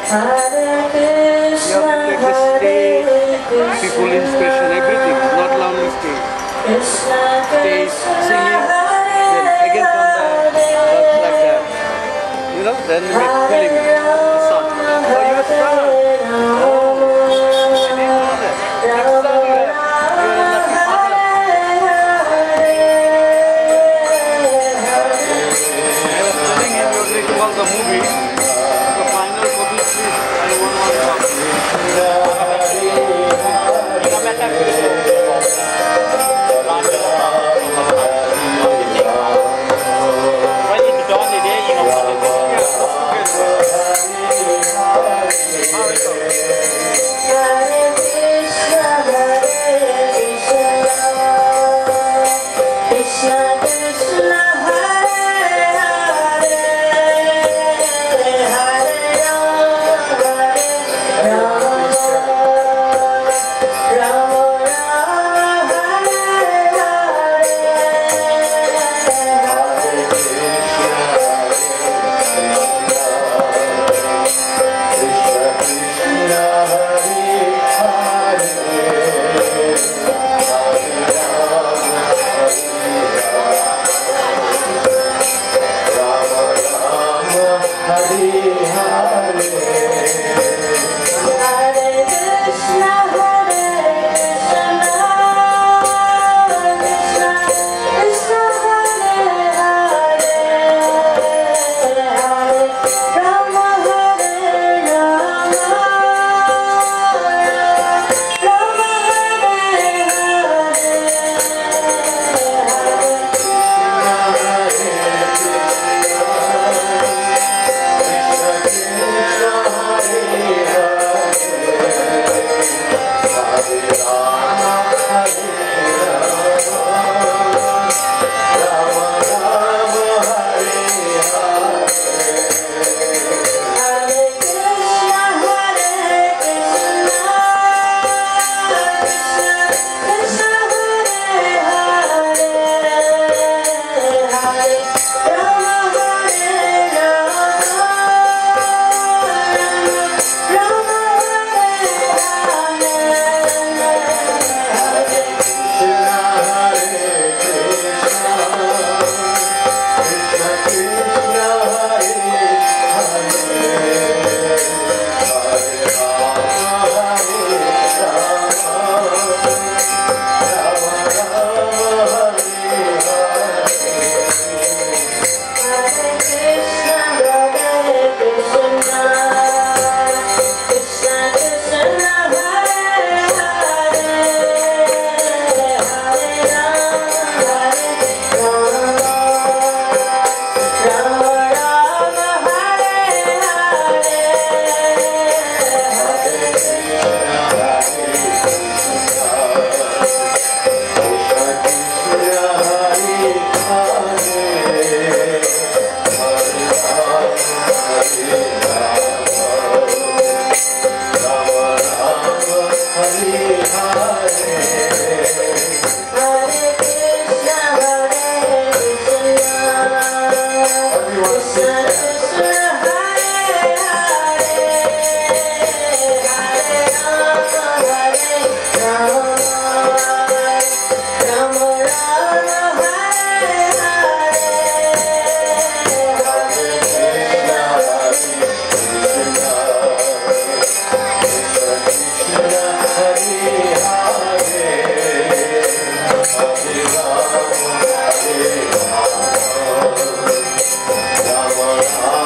People inspiration, everything, not only stage. Stage, singing, then again come back, just like that. You know, then make film, the song. Oh, you are strong. Oh, I didn't know that. Next time you are a lucky father. I was telling him you're going to watch the movie. The final copy, please. I don't want to watch it.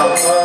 Rama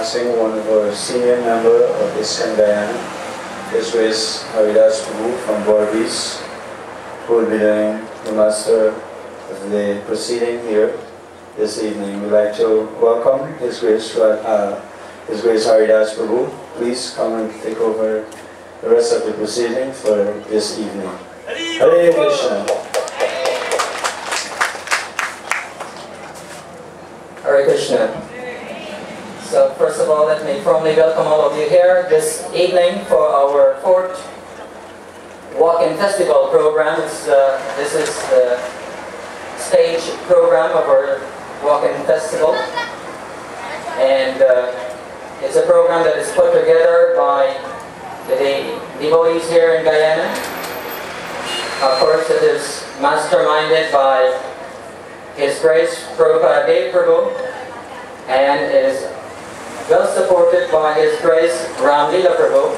passing one of our senior member of ISKCON Guyana, His Grace Haridas Prabhu from Borbis, who will be doing the master of the proceeding here this evening. We'd like to welcome His Grace Haridas Prabhu. Please come and take over the rest of the proceeding for this evening. Hare Krishna. Hare Krishna. So first of all, let me formally welcome all of you here this evening for our 4th Walk-in Festival program. This is the stage program of our Walk-in Festival, and it's a program that is put together by the devotees here in Guyana. Of course, it is masterminded by His Grace Prabhupada Dev Prabhu, and is well supported by His Grace Ram Leela Prabhu,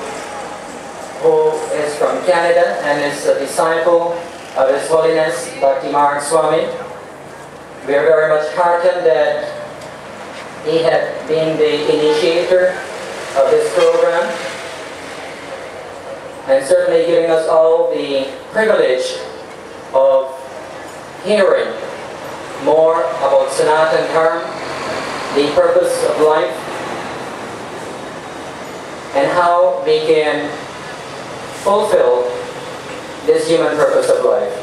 who is from Canada and is a disciple of His Holiness Bhakti Marg Swami. We are very much heartened that he had been the initiator of this program, and certainly giving us all the privilege of hearing more about Sanatana Dharma, the purpose of life, and how we can fulfill this human purpose of life.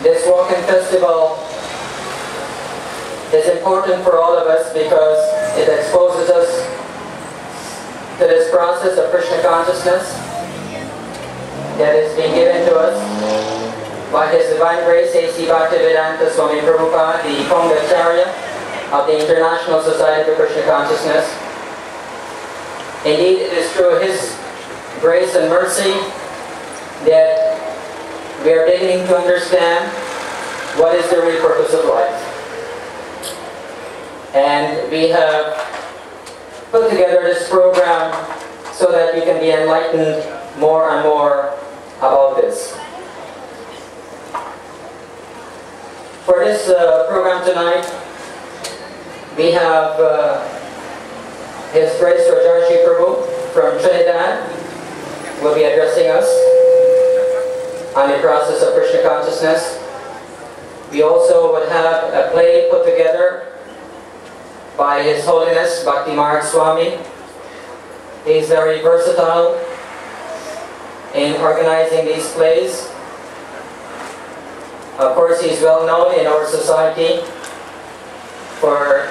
This Walk-in Festival is important for all of us because it exposes us to this process of Krishna consciousness that is being given to us by His Divine Grace A.C. Bhaktivedanta Swami Prabhupada, the Kongacharya of the International Society for Krishna Consciousness. Indeed, it is through His grace and mercy that we are beginning to understand what is the real purpose of life. And we have put together this program so that we can be enlightened more and more about this. For this program tonight, we have His Grace Rajarshi Prabhu from Trinidad will be addressing us on the process of Krishna consciousness. We also would have a play put together by His Holiness Bhakti Marg Swami. He's very versatile in organizing these plays. Of course, he's well known in our society for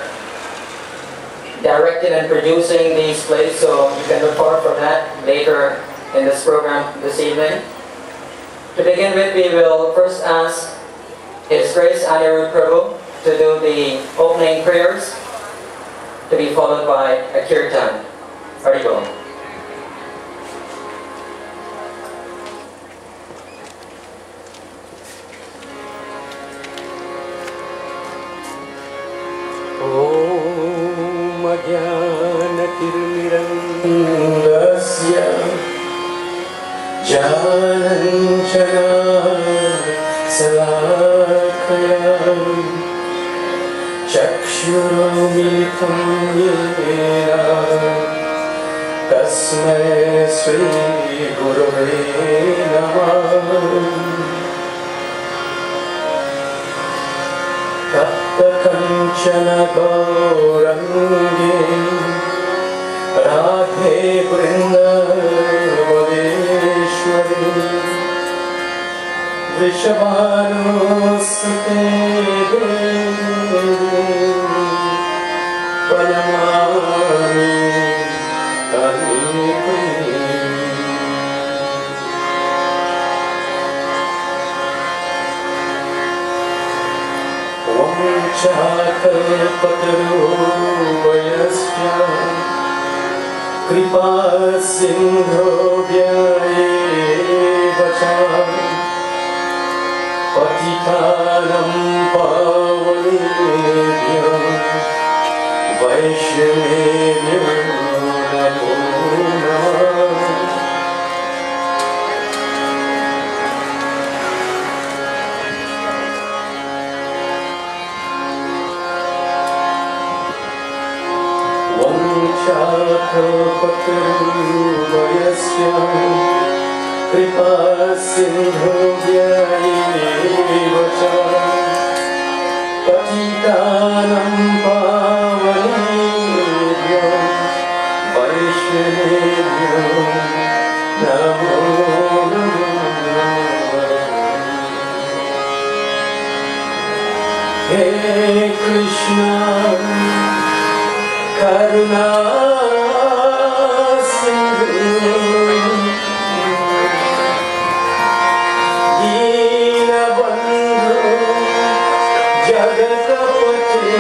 directing and producing these plays, so you can look forward for that later in this program this evening. To begin with, we will first ask His Grace Anirudh Prabhu to do the opening prayers, to be followed by a kirtan. Haribol. Om Ajnanatirmirandasya Jananjana Salakaya Chakshurumilitam Yena Tasmai Sri Gurave Namah Kanchana Gaurangi Radhe Vrindavadeshwari Vrishabhanusute Devi Panamami Haripri Chakalpatarubhayasya Kripa Sindhobhyayevacha Patitanam Pavanebhyo Vaishnavebhyo Namo Namah. करुणस्य कृपा सिन्धुभ्यैव च पतितानां पावनेभ्यो वैष्णवेभ्यो नमो नमः। हे कृष्ण करुणा सिंधु दीनबंधु जगतपते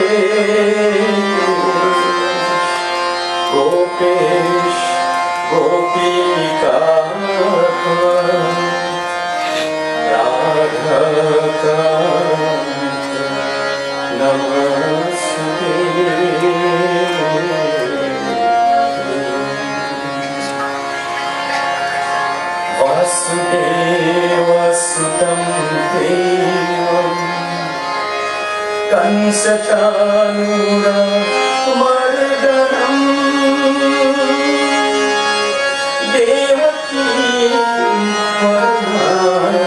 गोपेश गोपिकानाथ राधाकांत नमस्ते। वासुदेवसुतं देवं कंसचाणूरमर्दनम् देवकी परमानन्दं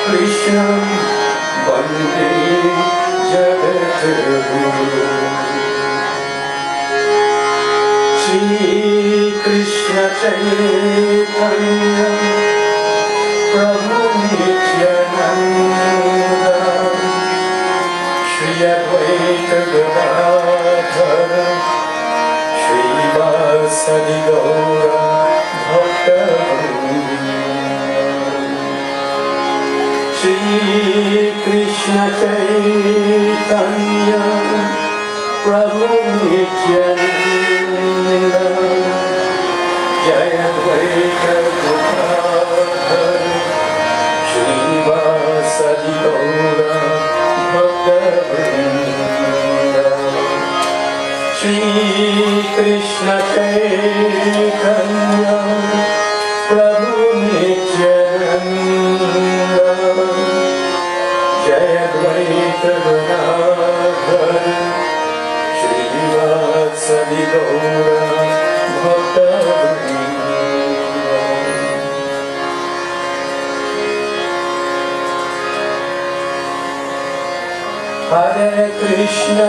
कृष्णं वन्दे जगद्गुरुम्। श्रीकृष्ण चैतन्य प्रभु नित्यानंद श्री अद्वैत गदाधर श्रीवासदि गौर भक्तवृंद। श्रीकृष्ण चैतन्य प्रभु नित्यानंद जय अद्वैत गदाधर श्रीवासदि गौर भक्तवृंद। श्रीकृष्ण चैतन्य प्रभु नित्यानंद जय अद्वैत गदाधर श्रीवासदि गौर भक्तवृंद। हरे कृष्ण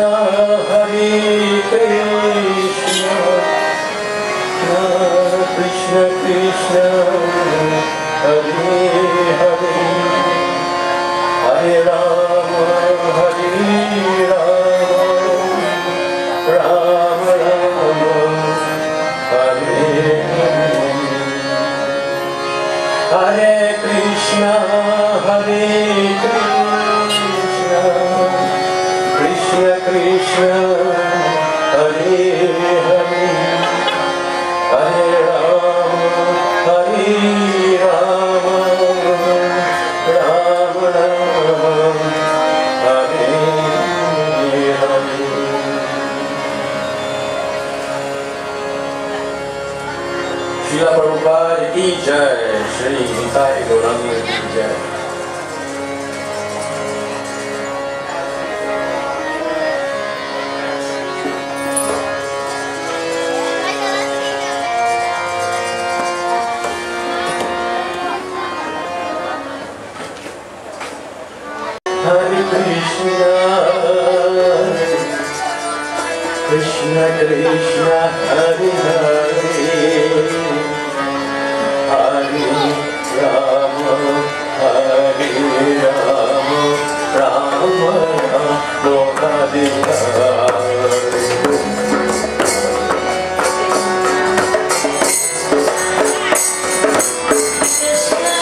कृष्ण कृष्ण हरे हरे हरे राम राम राम हरे हरे। हरे कृष्ण कृष्ण कृष्ण हरे हरे हरे राम राम राम हरे हरे। श्रील प्रभुपाद की जय। श्री निताय गौरांग की जय। हरे Krishna Krishna Krishna Hare Hare Hare Ram Ram Ram Hare Hare. Krishna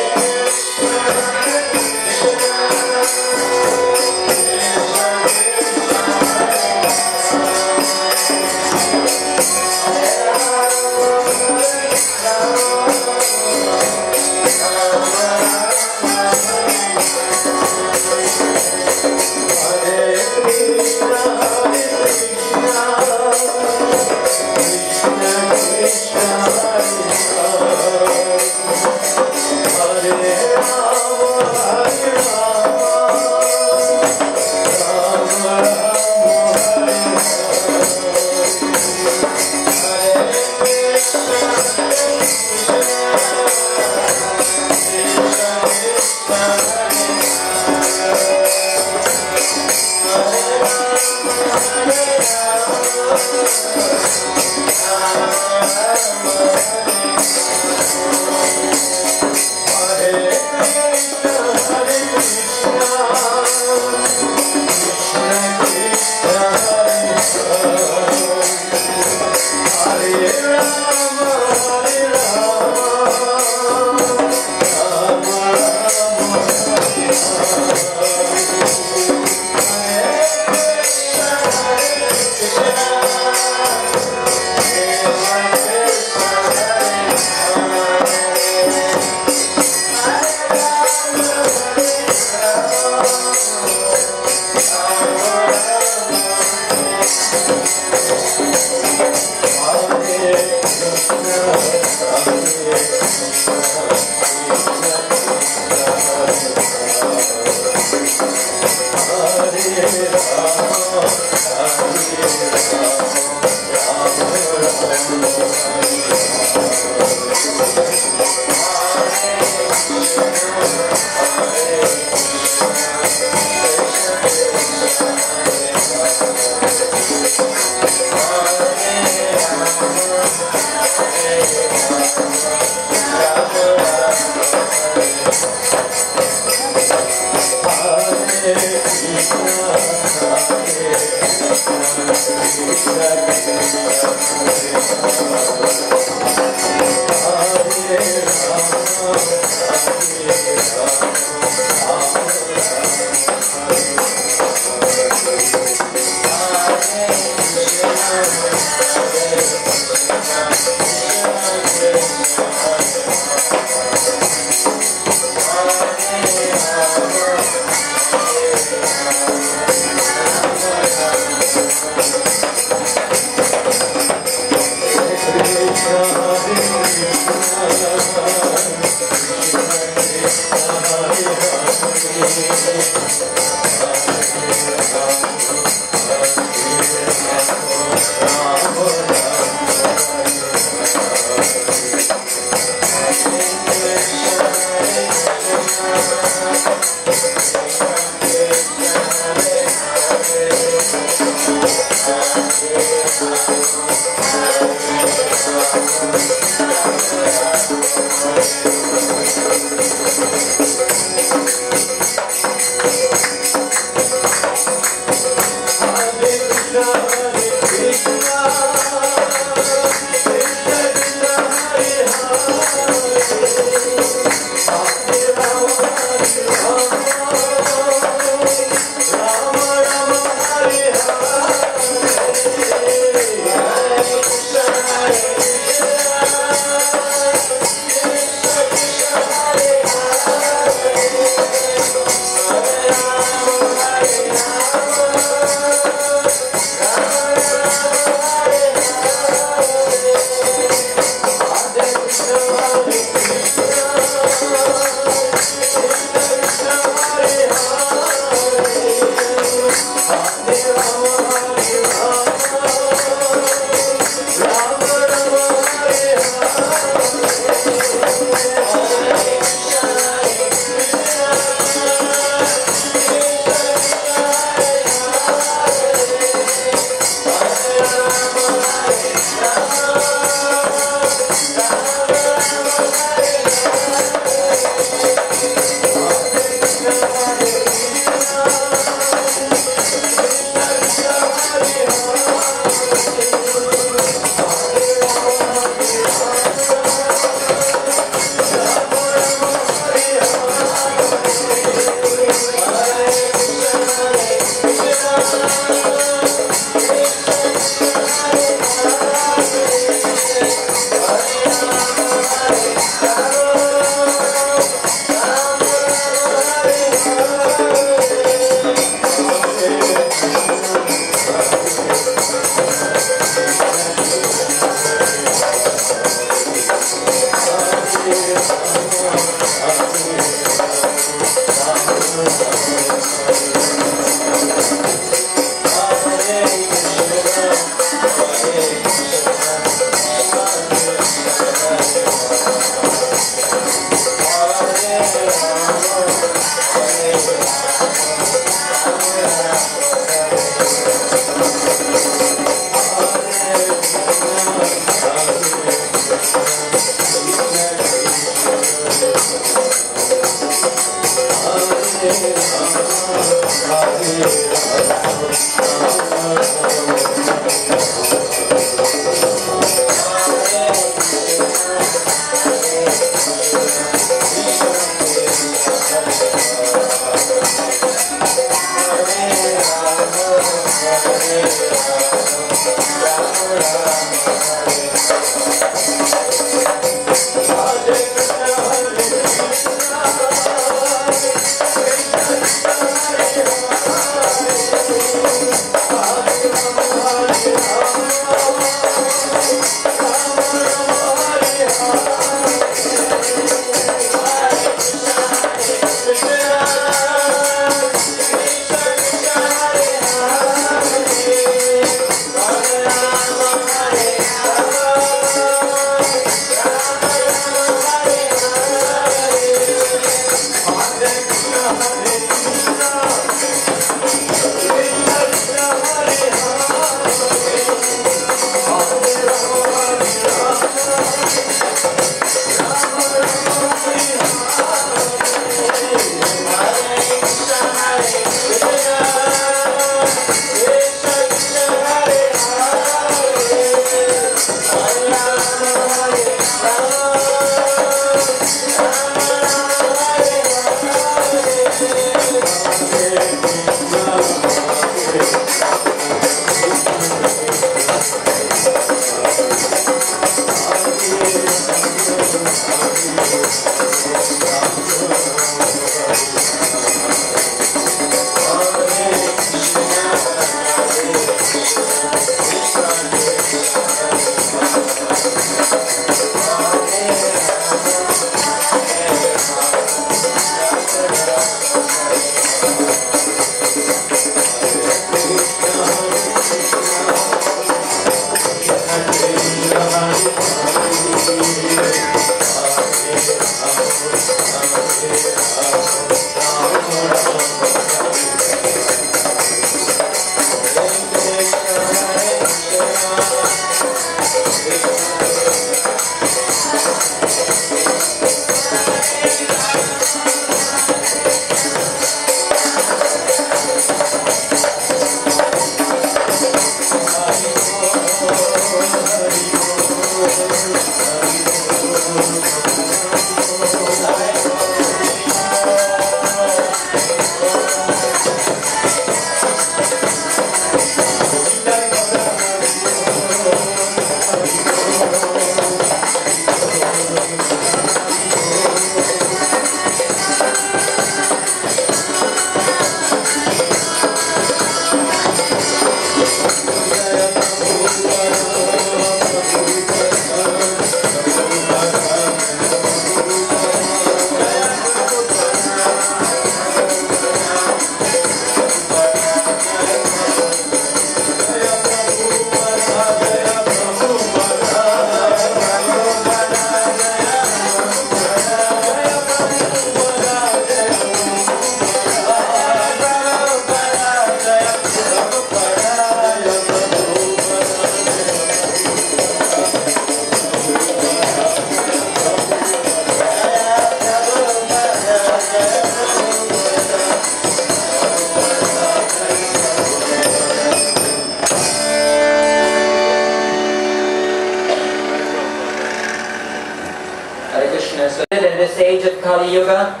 In this age of Kali Yuga,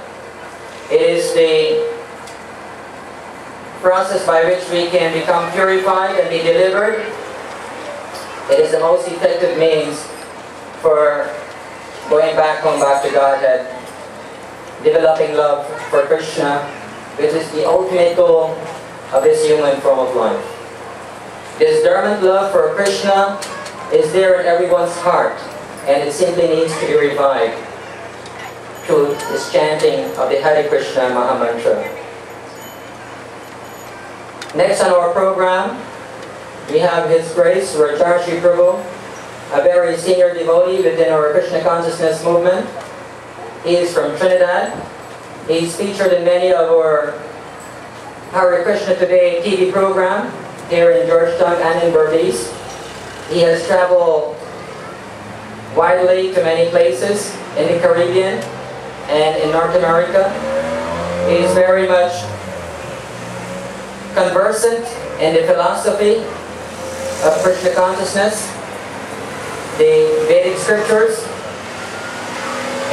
it is the process by which we can become purified and be delivered. It is the most effective means for going back home, back to Godhead, developing love for Krishna, which is the ultimate goal of this human form of life. This dormant love for Krishna is there in everyone's heart, and it simply needs to be revived through this chanting of the Hare Krishna Maha Mantra. Next on our program, we have His Grace Rajarshi Prabhu, a very senior devotee within our Krishna consciousness movement. He is from Trinidad. He's featured in many of our Hare Krishna Today TV program here in Georgetown and in Berbice. He has traveled widely to many places in the Caribbean and in North America. He is very much conversant in the philosophy of Krishna consciousness, the Vedic scriptures,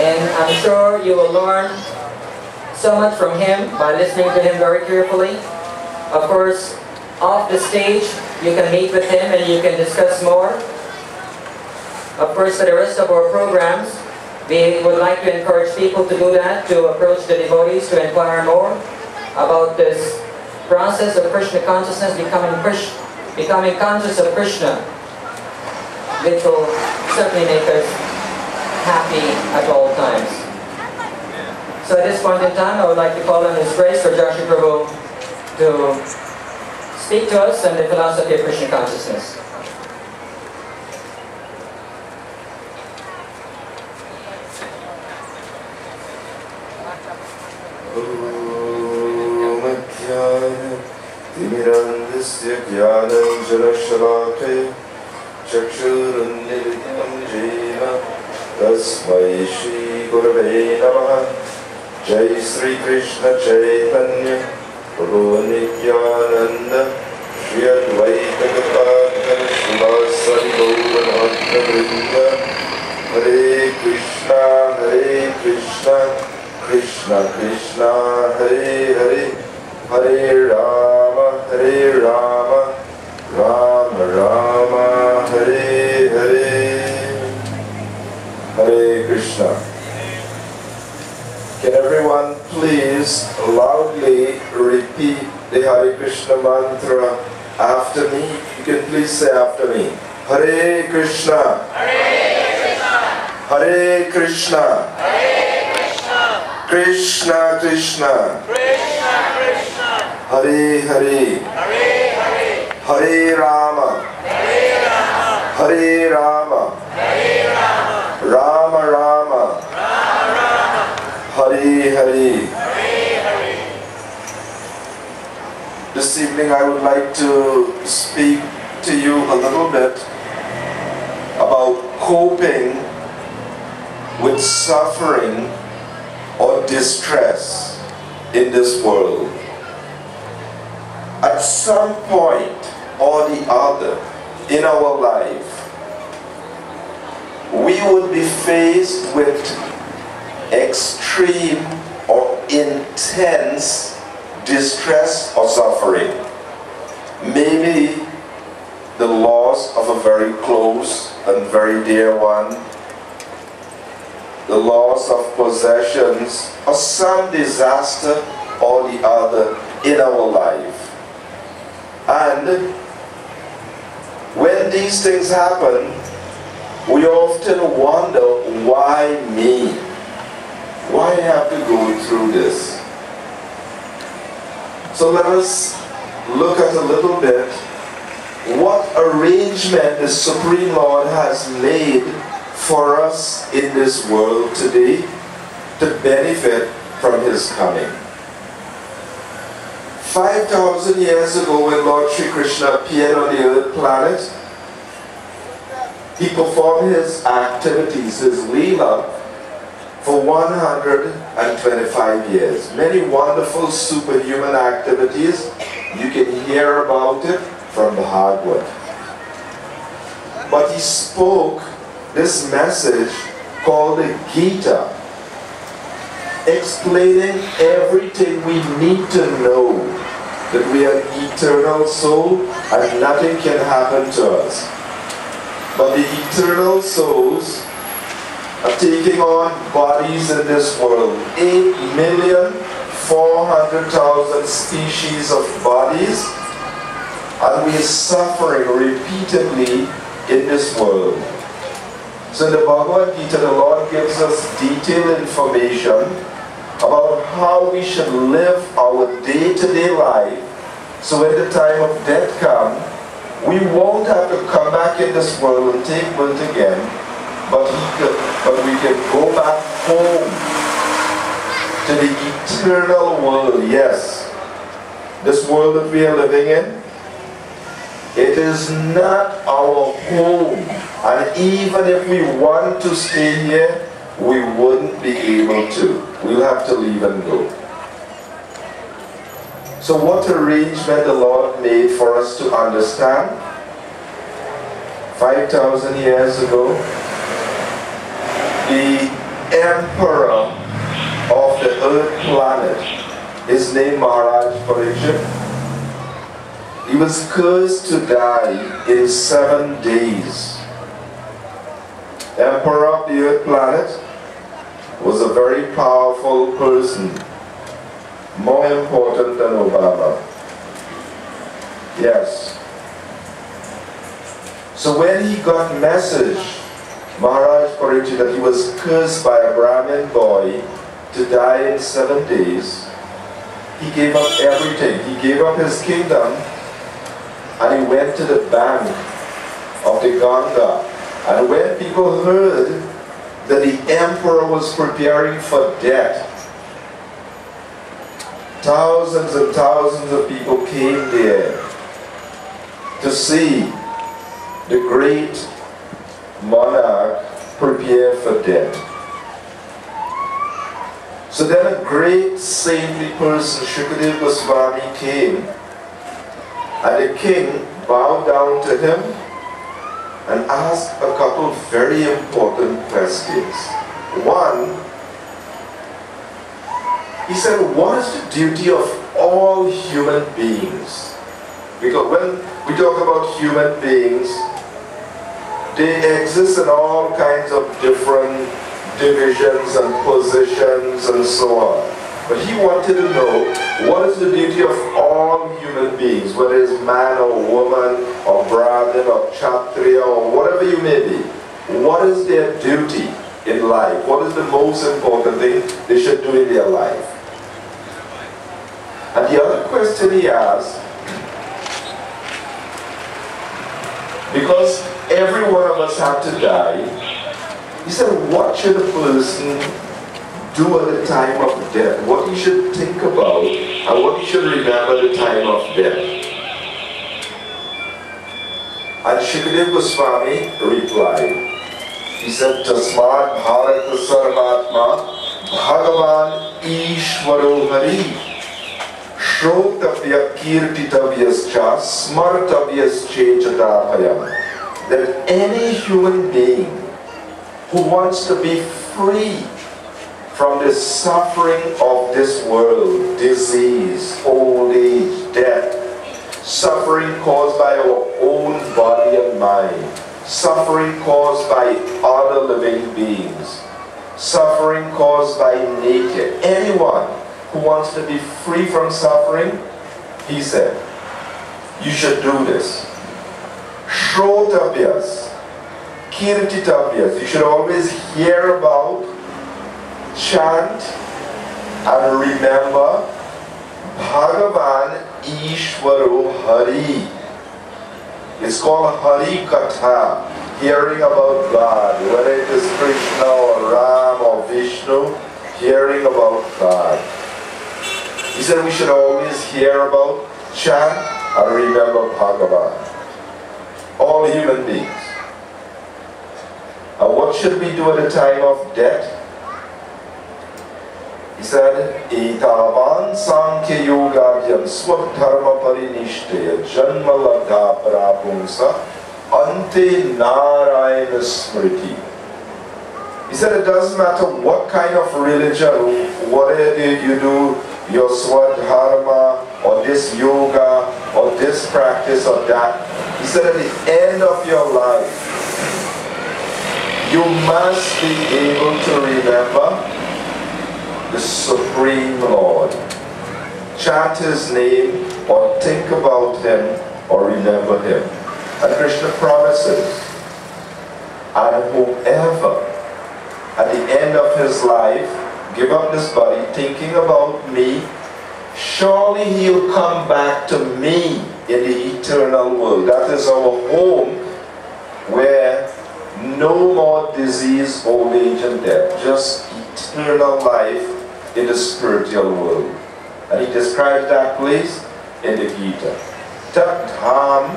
and I'm sure you will learn so much from him by listening to him very carefully. Of course, off the stage, you can meet with him and you can discuss more. Of course, for the rest of our programs, we would like to encourage people to do that, to approach the devotees, to inquire more about this process of Krishna consciousness, becoming conscious of Krishna, which will certainly make us happy at all times. So at this point in time, I would like to call on His Grace Rajarshi Prabhu to speak to us on the philosophy of Krishna consciousness. तिमिरन्धस्य ज्ञानञ्जनशलाकया चक्षुरुन्मीलितं येन तस्मै श्रीगुरवे नमः। जय श्री कृष्ण चैतन्य प्रभु नित्यानंद श्री अद्वैत गदाधर श्रीवासदि गौरभक्तवृंद। हरे कृष्णा कृष्णा कृष्णा हरे हरे, हरे Ram Ram Ram Hare Hare. Hare Krishna. Can everyone please loudly repeat the Hare Krishna mantra after me? You can please say after me. Hare Krishna. Hare Krishna. Krishna Krishna. Hare Hare. Hare Rama. Hare Rama. Rama Rama. Hare Hare. This evening I would like to speak to you a little bit about coping with suffering or distress in this world. At some point or the other in our life, we would be faced with extreme or intense distress or suffering. Maybe the loss of a very close and very dear one, the loss of possessions, or some disaster or the other in our life. And when these things happen, we often wonder, why me? Why have to go through this? So let us look at a little bit what arrangement the Supreme Lord has made for us in this world today to benefit from His coming. 5,000 years ago, when Lord Sri Krishna appeared on the earth planet, He performed His activities, His Leela, for 125 years. Many wonderful superhuman activities. You can hear about it from the Bhagavad. But He spoke this message called the Gita, explaining everything we need to know, that we are an eternal soul and nothing can happen to us. But the eternal souls are taking on bodies in this world. 8,400,000 species of bodies, and we are suffering repeatedly in this world. So in the Bhagavad Gita, the Lord gives us detailed information about how we should live our day-to-day life So when the time of death comes, we won't have to come back in this world and take birth again, but we can go back home to the eternal world. Yes, this world that we are living in, it is not our home. And even if we want to stay here, we wouldn't be able to. We'll have to leave and go. So what arrangement the Lord made for us to understand? 5,000 years ago, the emperor of the earth planet, his name Maharaj Parikshit, he was cursed to die in 7 days. Emperor of the earth planet was a very powerful person, more important than Obama. Yes. So when he got message, Maharaj Parikshit, that he was cursed by a Brahmin boy to die in 7 days, he gave up everything. He gave up his kingdom and he went to the bank of the Ganga. And when people heard that the emperor was preparing for death, thousands and thousands of people came there to see the great monarch prepare for death. So then a great saintly person, Shukadeva Goswami, came, and the king bowed down to him and asked a couple of very important questions. One, he said, what is the duty of all human beings? Because when we talk about human beings, they exist in all kinds of different divisions and positions and so on. But he wanted to know, what is the duty of all human beings, whether it's man or woman or Brahmin or Kshatriya or whatever you may be. What is their duty in life? What is the most important thing they should do in their life? And the other question he asked, because every one of us have to die, he said, what should a person do at the time of death? What he should think about and what he should remember at the time of death? And Shukadeva Goswami replied. He said, Tasmad Bharata Sarvatma Bhagavan Ishvaro Hari Shrotavya Kirtitavyascha Smartavyascha Chadabhayam. That any human being who wants to be free from the suffering of this world, disease, old age, death, suffering caused by our own body and mind, suffering caused by other living beings, suffering caused by nature. Anyone who wants to be free from suffering, he said, you should do this. Shrotavyas, Kirtitavyas, you should always hear about, chant and remember Bhagavan Ishvaro Hari. It's called Hari Katha, hearing about God, whether it is Krishna or Ram or Vishnu, hearing about God. He said we should always hear about, chant and remember Bhagavan. All human beings. And what should we do at the time of death? He said, Etavan Sankhya Yogavyam Swadharma Parinishte Janma Labdha Parapungsa Ante Narayana Smriti. He said it doesn't matter what kind of religion, whatever you do, your Swadharma or this yoga or this practice or that. He said at the end of your life, you must be able to remember the Supreme Lord. Chant His name or think about Him or remember Him. And Krishna promises, and whoever at the end of his life give up this body thinking about me, surely he'll come back to me in the eternal world. That is our home, where no more disease, old age, and death, just eternal life in the spiritual world. And he describes that place in the Gita. Tat Dham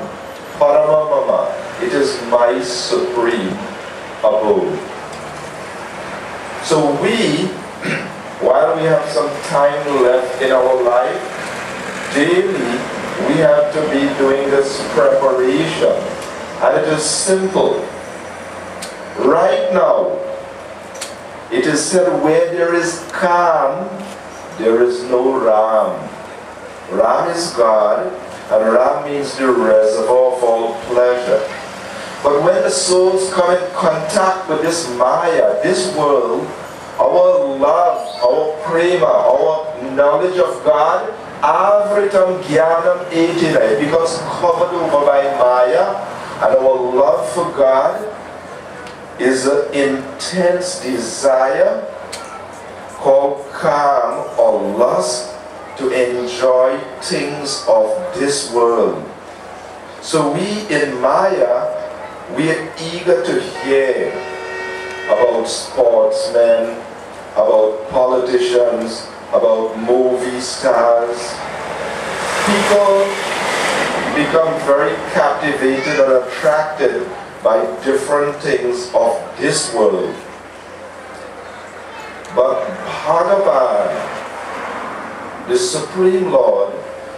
Paramamama. It is my supreme abode. So we, while we have some time left in our life, daily we have to be doing this preparation. And it is simple. Right now, it is said, where there is Kam, there is no Ram. Ram is God, and Ram means the reservoir of all pleasure. But when the souls come in contact with this Maya, this world, our love, our prema, our knowledge of God, avritam jnanam etina, because covered over by Maya, and our love for God is an intense desire called Kam or lust to enjoy things of this world. So we in Maya, we are eager to hear about sportsmen, about politicians, about movie stars. People become very captivated and attracted by different things of this world. But Bhagavan, the Supreme Lord,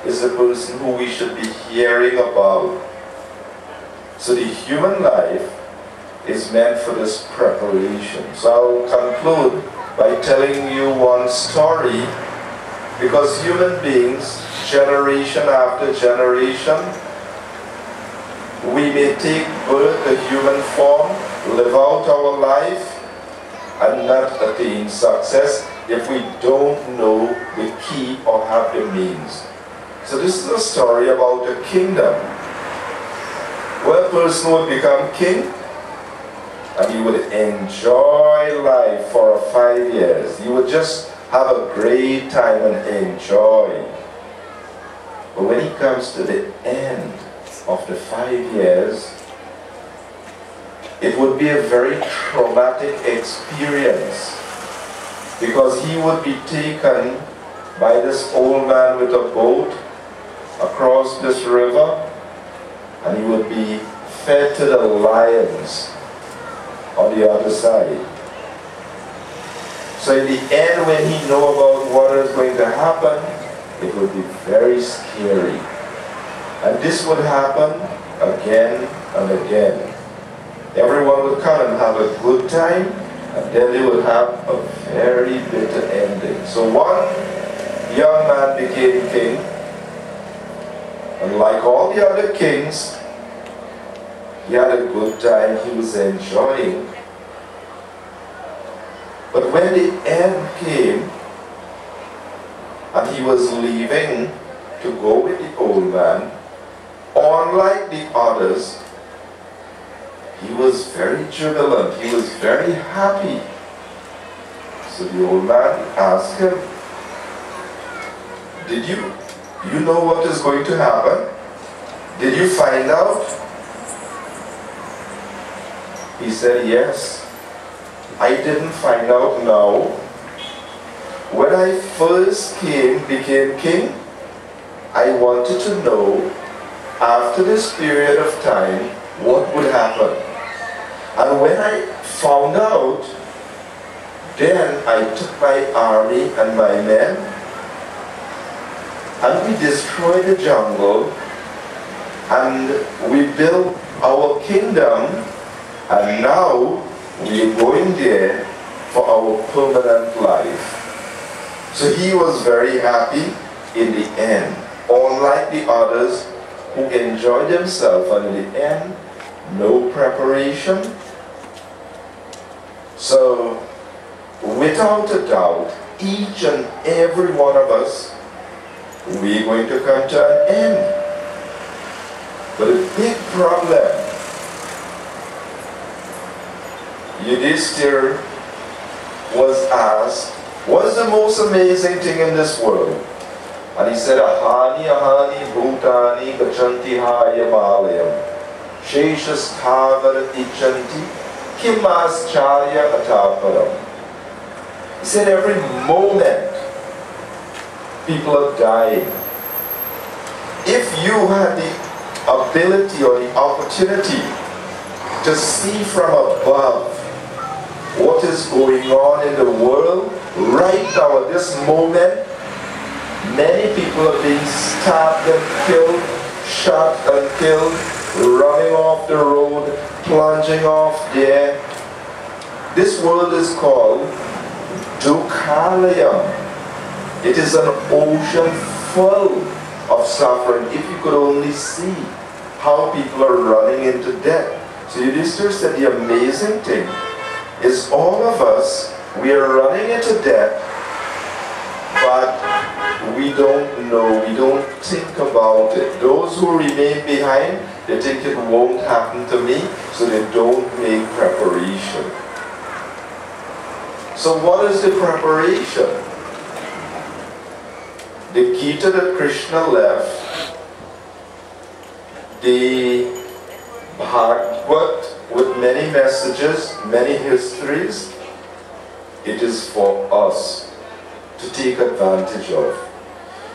is the person who we should be hearing about. So the human life is meant for this preparation. So I'll conclude by telling you one story, because human beings, generation after generation, we may take birth, a human form, live out our life, and not attain success if we don't know the key or have the means. So this is a story about a kingdom, where a person would become king, and he would enjoy life for 5 years. He would just have a great time and enjoy. But when he comes to the end of the 5 years, it would be a very traumatic experience, because he would be taken by this old man with a boat across this river, and he would be fed to the lions on the other side. So in the end, when he knows about what is going to happen, it would be very scary. And this would happen again and again. Everyone would come and have a good time, and then they would have a very bitter ending. So one young man became king, and like all the other kings, he had a good time, he was enjoying. But when the end came, and he was leaving to go with the old man, unlike the others, he was very jubilant, he was very happy. So the old man asked him, Did you know what is going to happen? Did you find out? He said, yes. I didn't find out now. When I first became king, I wanted to know, after this period of time, what would happen. And when I found out, then I took my army and my men, and we destroyed the jungle, and we built our kingdom, and now we are going there for our permanent life. So he was very happy in the end, unlike the others who enjoyed themselves, and in the end, no preparation. So, without a doubt, each and every one of us, we're going to come to an end. But a big problem, Yudhishthira was asked, what is the most amazing thing in this world? And he said, Ahani ahani bhutani gachanti hayamalayam sheshas thavar ichanti kimascharya ataparam. He said every moment people are dying. If you had the ability or the opportunity to see from above what is going on in the world right now at this moment, many people are being stabbed and killed, shot and killed, running off the road, plunging off there. This world is called Dukhalayam. It is an ocean full of suffering. If you could only see how people are running into death. So Yudhishthira said the amazing thing is all of us, we are running into death, but we don't know, we don't think about it. Those who remain behind, they think it won't happen to me, so they don't make preparation. So what is the preparation? The Gita that Krishna left, the Bhagavad with many messages, many histories, it is for us to take advantage of.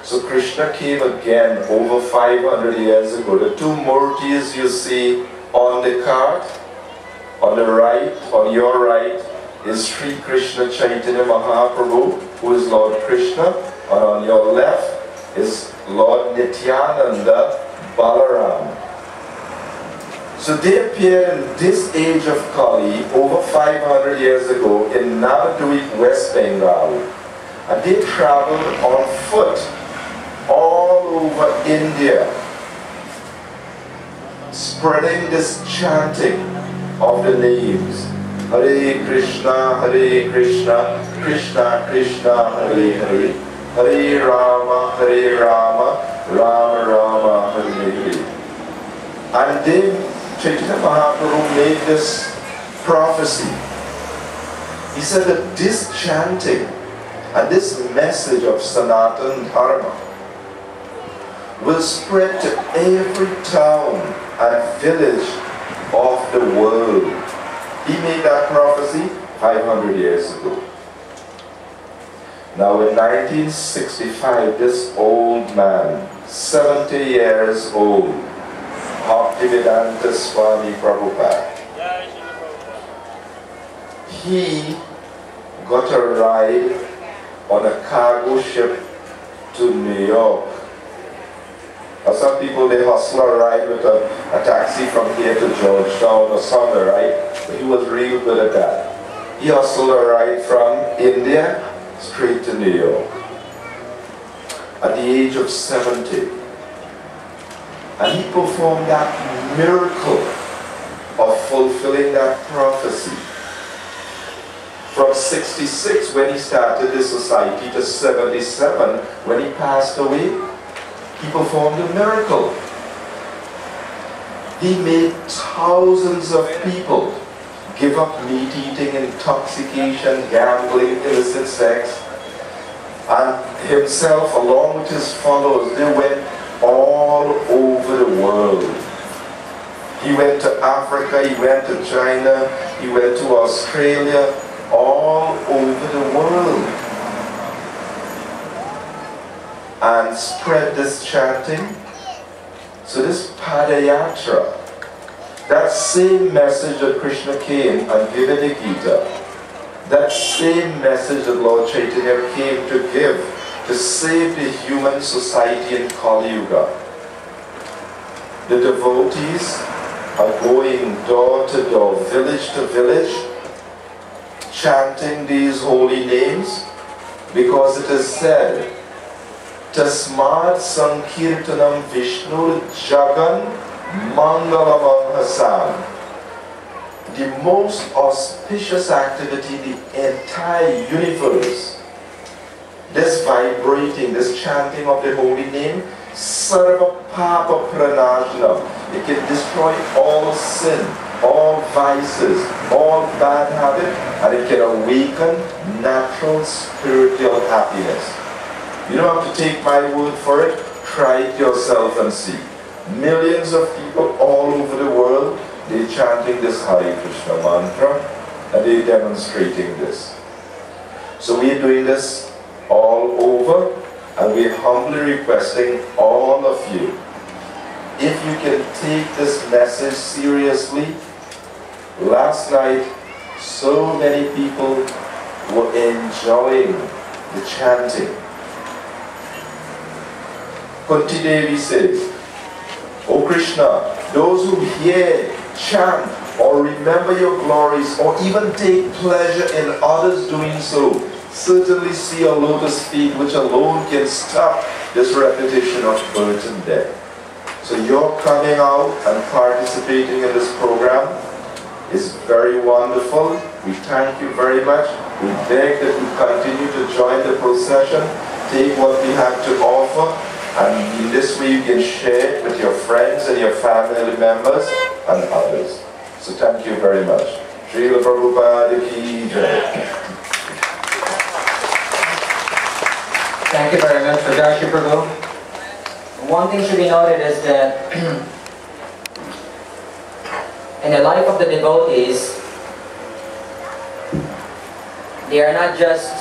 So Krishna came again over 500 years ago. The two murtis you see on the card, on the right, on your right, is Sri Krishna Chaitanya Mahaprabhu, who is Lord Krishna, and on your left is Lord Nityananda Balaram. So they appeared in this age of Kali over 500 years ago in Navadvip, West Bengal. And they traveled on foot all over India, spreading this chanting of the names. Hare Krishna, Krishna Krishna, Hare Hare, Hare Rama, Rama Rama, Hare Hare. And they, Chaitanya Mahaprabhu made this prophecy. He said that this chanting and this message of Sanatana Dharma will spread to every town and village of the world. He made that prophecy 500 years ago. Now in 1965, this old man, 70 years old, Bhaktivedanta Swami Prabhupada, he got a ride on a cargo ship to New York. Now some people, they hustle a ride with a taxi from here to Georgetown or somewhere, right? But he was real good at that. He hustled a ride from India straight to New York at the age of 70. And he performed that miracle of fulfilling that prophecy. From 66, when he started this society, to 77, when he passed away, he performed a miracle. He made thousands of people give up meat eating, intoxication, gambling, illicit sex. And himself, along with his followers, they went all over the world. He went to Africa, he went to China, he went to Australia, all over the world, and spread this chanting. So this Padayatra, that same message that Krishna came and gave in the Gita, that same message that Lord Chaitanya came to give to save the human society in Kali Yuga. The devotees are going door to door, village to village, chanting these holy names, because it is said, Tasmad Sankirtanam Vishnu Jagan Mangalamam Hasam. The most auspicious activity in the entire universe. This vibrating, this chanting of the holy name, Sarva Papa Pranajnam. It can destroy all sin, all vices, all bad habits, and it can awaken natural spiritual happiness. You don't have to take my word for it. Try it yourself and see. Millions of people all over the world, they're chanting this Hare Krishna mantra and they're demonstrating this. So we're doing this all over, and we're humbly requesting all of you, if you can take this message seriously. Last night, so many people were enjoying the chanting. Kunti Devi says, O Krishna, those who hear, chant, or remember your glories, or even take pleasure in others doing so, certainly see a lotus feet which alone can stop this repetition of birth and death. So your coming out and participating in this program is very wonderful. We thank you very much. We beg that you continue to join the procession, take what we have to offer, and in this way you can share it with your friends and your family members and others. So thank you very much. Srila Prabhupada ki jai. Thank you very much, Rajarshi Prabhu. One thing should be noted is that in the life of the devotees, they are not just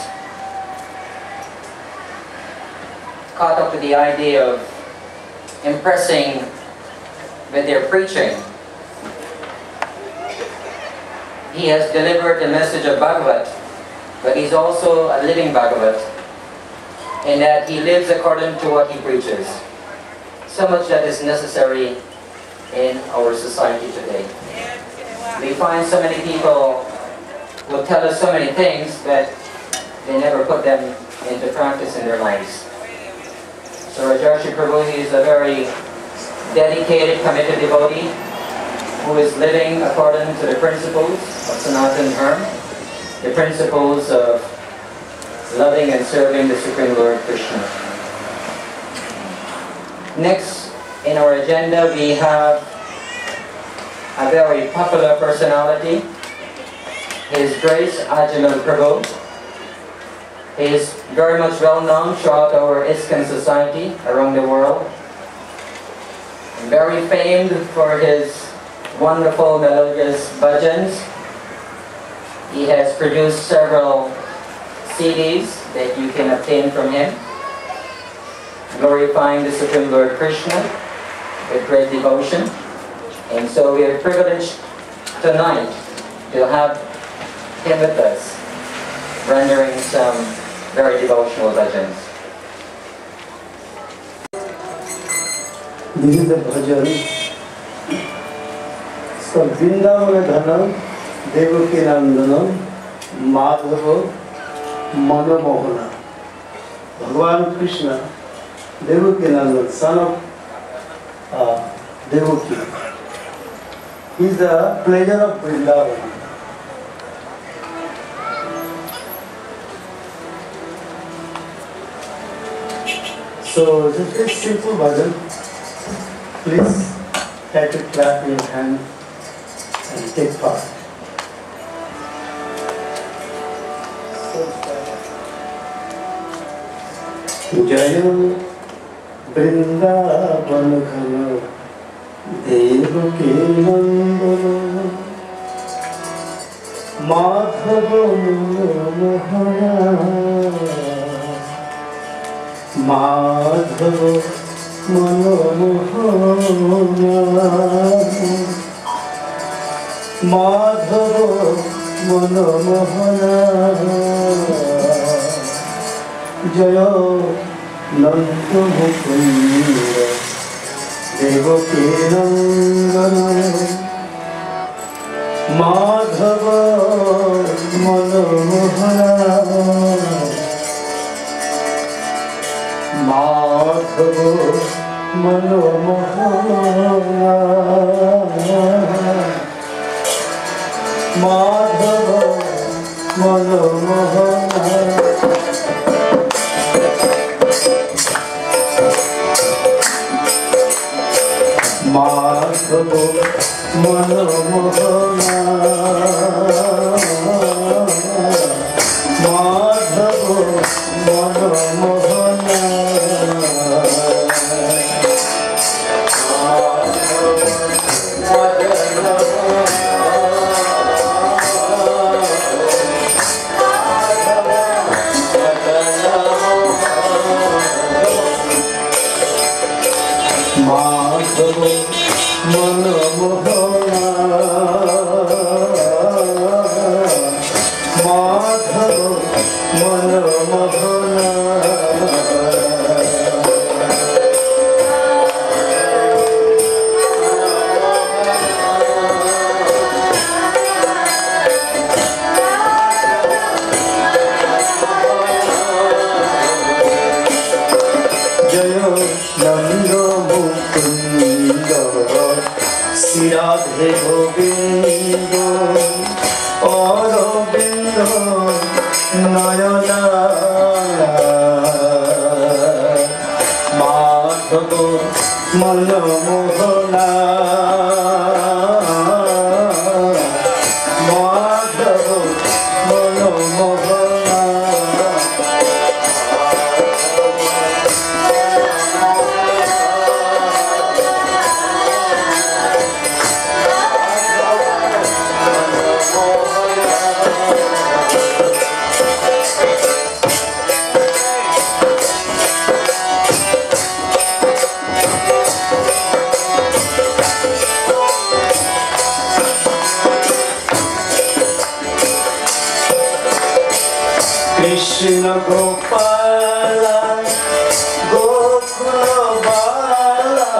caught up with the idea of impressing with their preaching. He has delivered the message of Bhagavat, but he's also a living Bhagavat, in that he lives according to what he preaches. So much that is necessary in our society today. We find so many people who tell us so many things, but they never put them into practice in their lives. So Rajarshi Prabhu is a very dedicated, committed devotee who is living according to the principles of Sanatana Dharma, the principles of loving and serving the Supreme Lord Krishna. Next in our agenda we have a very popular personality, His Grace Ajamal Prabhu. He is very much well known throughout our ISKCON society around the world. Very famed for his wonderful melodious bhajans. He has produced several CDs that you can obtain from him, glorifying the Supreme Lord Krishna with great devotion. And so we are privileged tonight to have him with us, rendering some very devotional bhajans. This is the bhajan. So Vrindavana Dhanam, Devaki Nandanam, Madhava, Manamohana. Bhagavan Krishna, Devaki Nandan, son of Devaki. He is the pleasure of Vrindavan. So just a simple bhajan. Please try to clap your hand and take part. Jaya Vrindavan Ghana Devaki Nandana Madhava Mohana Madhava Manomohana Madhava Manomohana Jaya Nanda Mukunda Devaki Nandana Madhava Manomohana Madhava Manomohana Madhava Manomohana Madhava Manomohana Madhava Manomohana Madhav मनमोहना Madhav मनमोहना जय नंद मुकुंद श्री राधे गोविंद अरविंद नयना माधव मनमोहना माधव मनमोहना कृष्ण गोपाल गोकुल बाला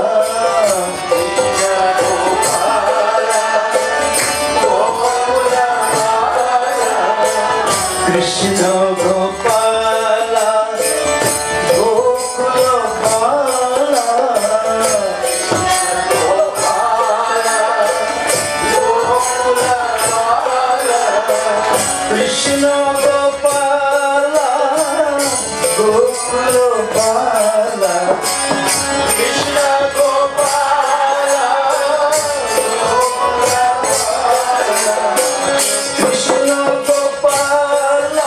कृष्ण गोपाल गोकुल बाला कृष्ण गोपाल गोकुल बाला कृष्ण गोपाल कृष्ण गोपाल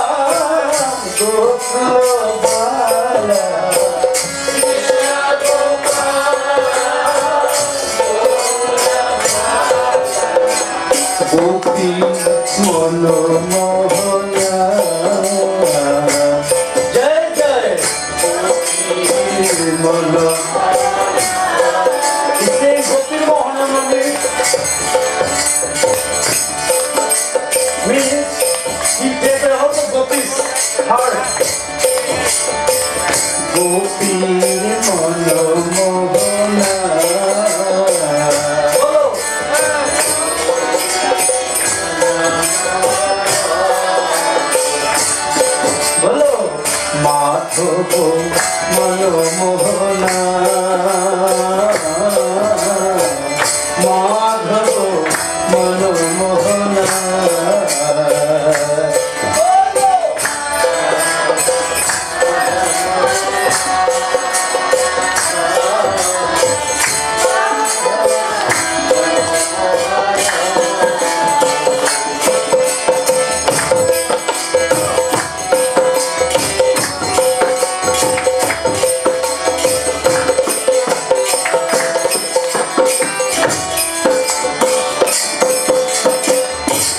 गोकुल बाला गोपी मनमोहना जय जय मन इसे गोपी Mohan means he take care of the gopis heart गोपी मनमोहना बोलो माधव मनमोहना माधव मनमोहना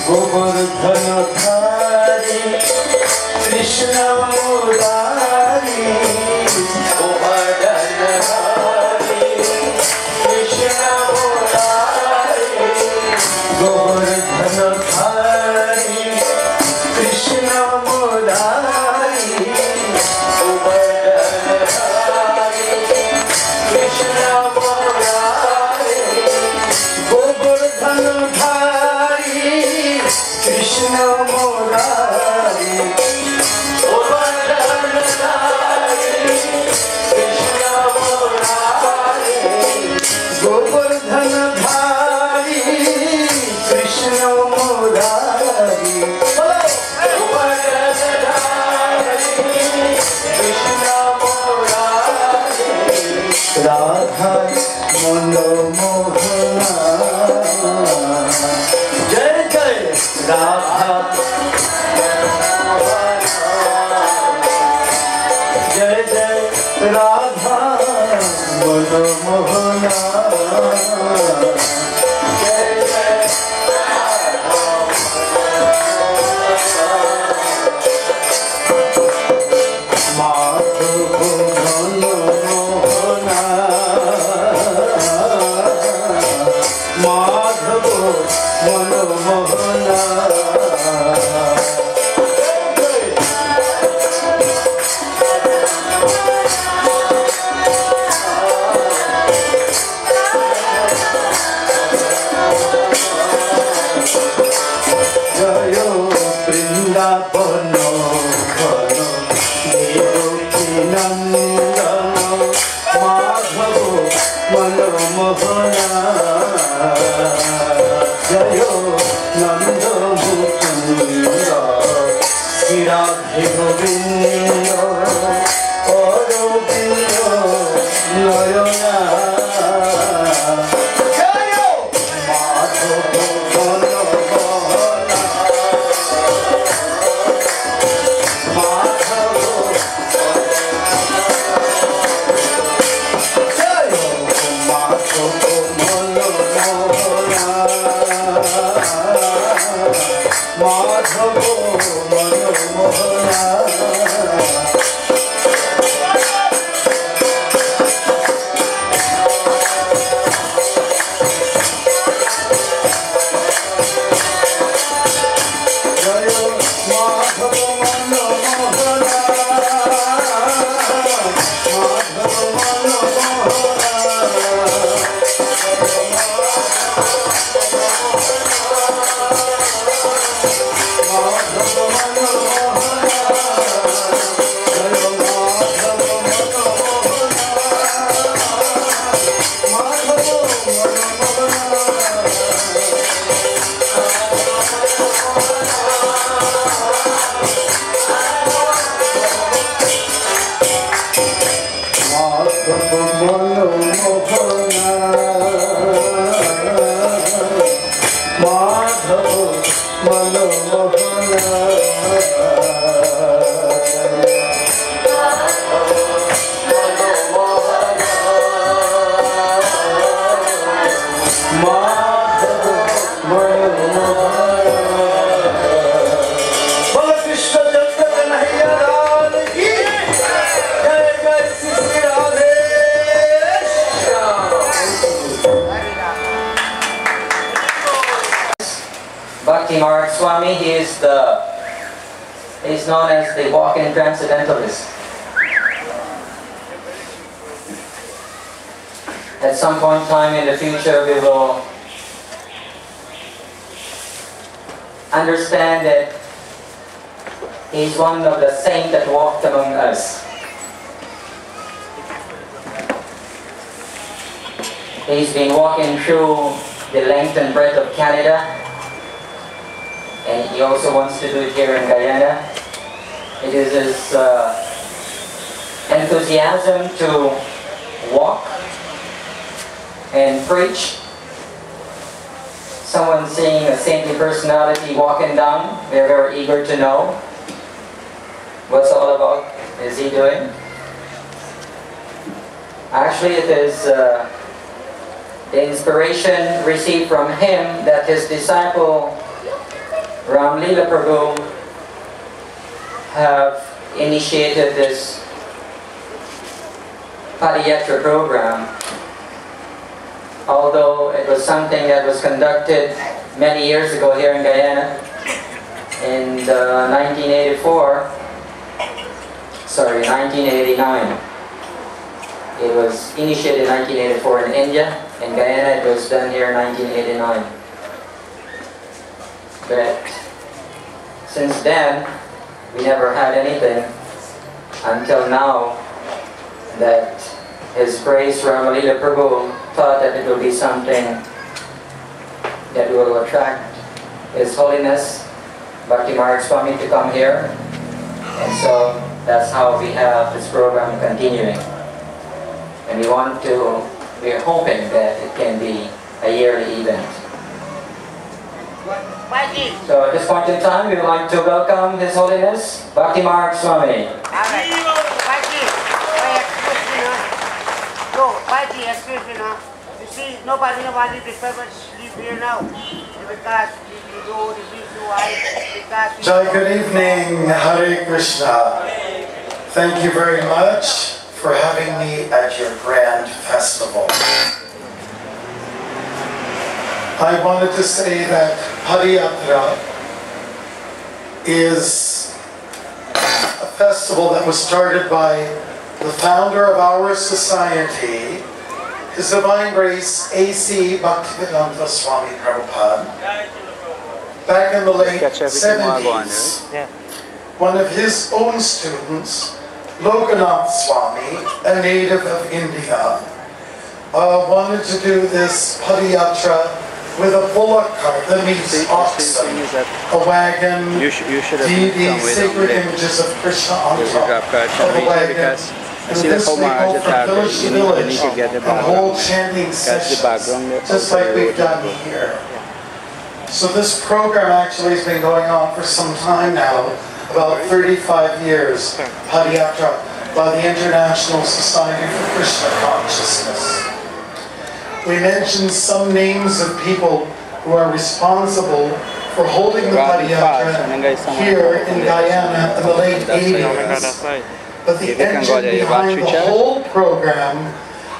गोवर्धन धारी कृष्ण मुरारी गोवर्धन धारी कृष्ण मुरारी गोवर्धन धारी कृष्ण मुरारी गोवर्धन धारी कृष्ण मुरारी गोवर्धन धारी कृष्ण मुरारी गोवर्धन धारी कृष्ण मुरारी गोवर्धन धारी कृष्ण मुरारी गोवर्धन धारी कृष्ण मुरारी राधा मनमोहना जय जय राधा जय जय राधा मनमोहना जय जय Madhav मनमोहना Bhakti Marg Swami, he's known as the walk-in transcendentalist. At some point in time in the future, we will understand that he's one of the saints that walked among us. He's been walking through the length and breadth of Canada, and he also wants to do it here in Guyana. It is his enthusiasm to walk and preach. Someone seeing a saintly personality walking down, they're very eager to know what's all about is he doing. Actually, it is the inspiration received from him that his disciple Ram Leela Prabhu have initiated this Padayatra program. Although it was something that was conducted many years ago here in Guyana in 1989. It was initiated in 1984 in India. In Guyana, it was done here in 1989. But since then, we never had anything until now that His Grace Ram Leela Prabhu thought that it will be something that will attract His Holiness Bhakti Marg Swami to come here. And so that's how we have this program continuing. And we're hoping that it can be a yearly event. So at this point in time, we would like to welcome His Holiness Bhakti Marg Swami. You see, nobody disturb us sleep here now. Because you go, the reason why, Jai, good evening, Hare Krishna. Thank you very much for having me at your grand festival. I wanted to say that Padayatra is a festival that was started by the founder of our society, His Divine Grace A.C. Bhaktivedanta Swami Prabhupada, back in the late 70s. One of his own students Lokanath Swami, a native of India, wanted to do this padayatra with a bullock cart that means oxen, a wagon, You should have the sacred images of Krishna on top of a wagon. because And see the this we Homa go as a from target, village to you need village to get the and hold background. chanting That's the sessions, background just like we've done here. So this program actually has been going on for some time now, about 35 years, Padayatra, by the International Society for Krishna Consciousness. We mentioned some names of people who are responsible for holding the Padayatra here in Guyana in the late 80s. But the If you can go engine there, you behind the watch your whole program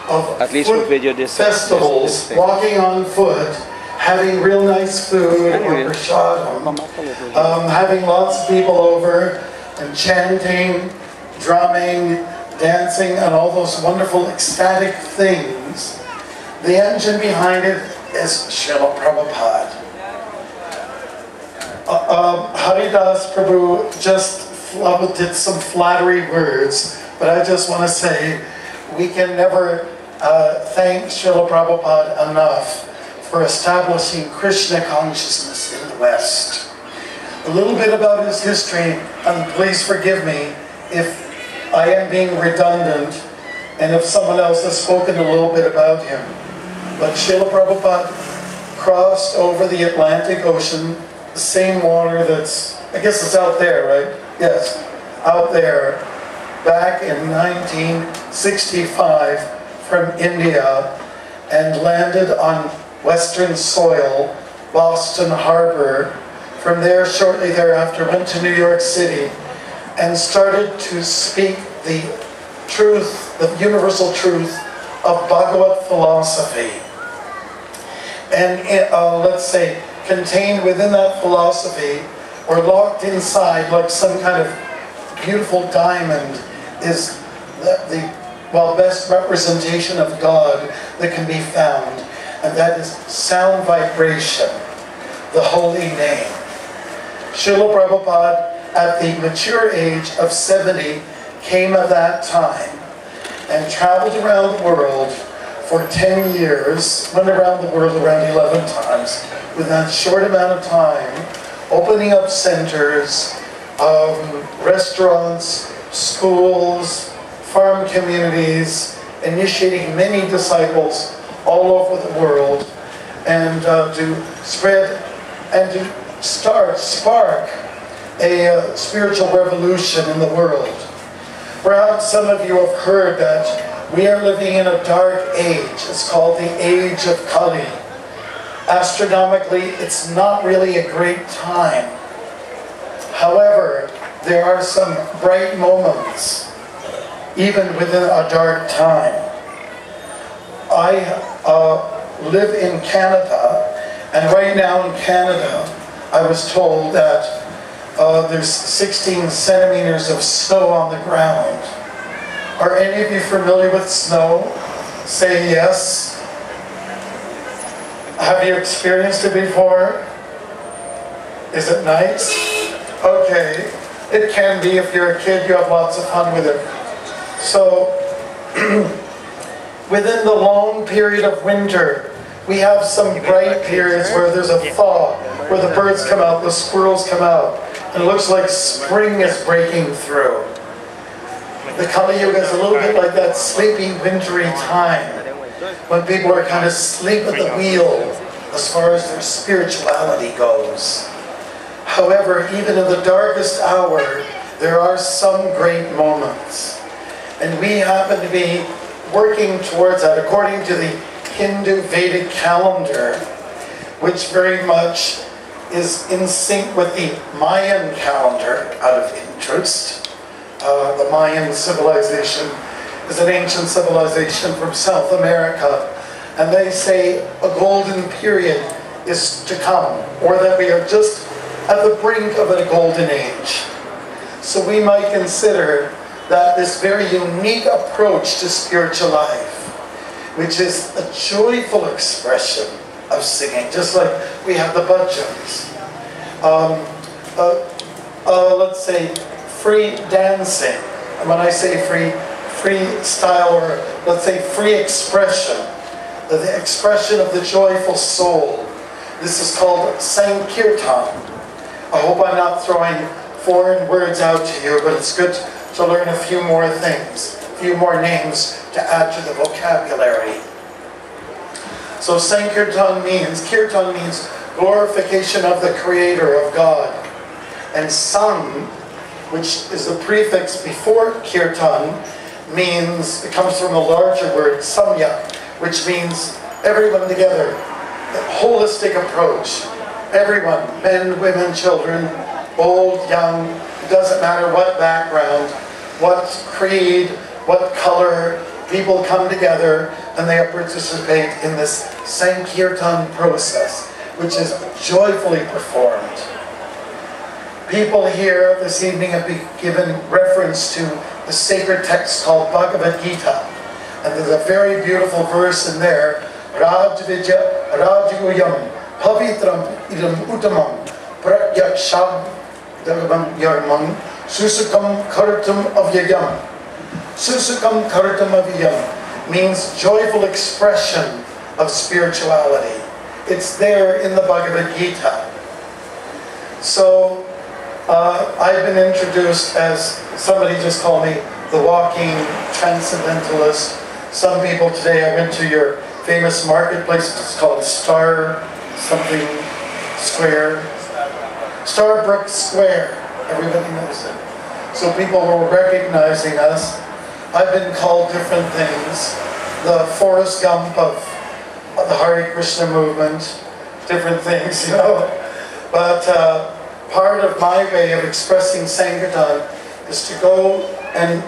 of At least foot we'll video this festivals, thing. walking on foot, having real nice food or prasadam, having lots of people over and chanting, drumming, dancing, and all those wonderful ecstatic things. The engine behind it is Srila Prabhupada. Haridas Prabhu just did some flattery words, but I just want to say we can never thank Srila Prabhupada enough for establishing Krishna consciousness in the West. A little bit about his history, and please forgive me if I am being redundant and if someone else has spoken a little bit about him. But Srila Prabhupada crossed over the Atlantic Ocean, the same water that's, I guess it's out there, right? Yes, out there, back in 1965 from India, and landed on Western soil, Boston Harbor. From there, shortly thereafter, went to New York City and started to speak the truth, the universal truth of Bhagavad philosophy. And let's say, contained within that philosophy, or locked inside like some kind of beautiful diamond, is the best representation of God that can be found. And that is sound vibration, the holy name. Srila Prabhupada, at the mature age of 70, came at that time and traveled around the world for 10 years, went around the world around 11 times, with that short amount of time, opening up centers, restaurants, schools, farm communities, initiating many disciples all over the world, and to spread and to spark a spiritual revolution in the world. Perhaps some of you have heard that we are living in a dark age. It's called the Age of Kali. Astronomically, it's not really a great time. However, there are some bright moments, even within a dark time. I live in Canada, and right now in Canada, I was told that there's 16 centimeters of snow on the ground. Are any of you familiar with snow? Say yes. Have you experienced it before? Is it nice? Okay. It can be. If you're a kid, you have lots of fun with it. So, within the long period of winter, we have some bright periods where there's a thaw, where the birds come out, the squirrels come out, and it looks like spring is breaking through. The Kali Yuga is a little bit like that sleepy, wintry time, when people are kind of asleep at the wheel as far as their spirituality goes. However, even in the darkest hour, there are some great moments. And we happen to be working towards that according to the Hindu Vedic calendar, which very much is in sync with the Mayan calendar out of interest. The Mayan civilization is an ancient civilization from South America, and they say a golden period is to come, or that we are just at the brink of a golden age. So we might consider that this very unique approach to spiritual life, which is a joyful expression of singing, just like we have the bhajans. Let's say free dancing, when I say free style, or let's say free expression, the expression of the joyful soul. This is called Sankirtan. I hope I'm not throwing foreign words out to you, but it's good to learn a few more things, a few more names to add to the vocabulary. So Sankirtan Kirtan means glorification of the Creator, of God. And Sang, which is the prefix before Kirtan, means, it comes from a larger word, Samya, which means everyone together, a holistic approach. Everyone, men, women, children, old, young, it doesn't matter what background, what creed, what color, people come together and they participate in this Sankirtan process, which is joyfully performed. People here this evening have been given reference to the sacred text called Bhagavad Gita. And there's a very beautiful verse in there, Rajvijya Rajguyam Pavitram Idam Uttamam Pratyaksham Dagavam Yarmam Susukam Karatam Avyayam. Susukam Karatam Avyayam means joyful expression of spirituality. It's there in the Bhagavad Gita. So, I've been introduced as, somebody just called me the walking transcendentalist. Some people today, I went to your famous marketplace, it's called Star something Square. Starbrook Square, everybody knows it. So people were recognizing us. I've been called different things. The Forrest Gump of the Hare Krishna movement, different things, you know. But part of my way of expressing Sankirtan is to go and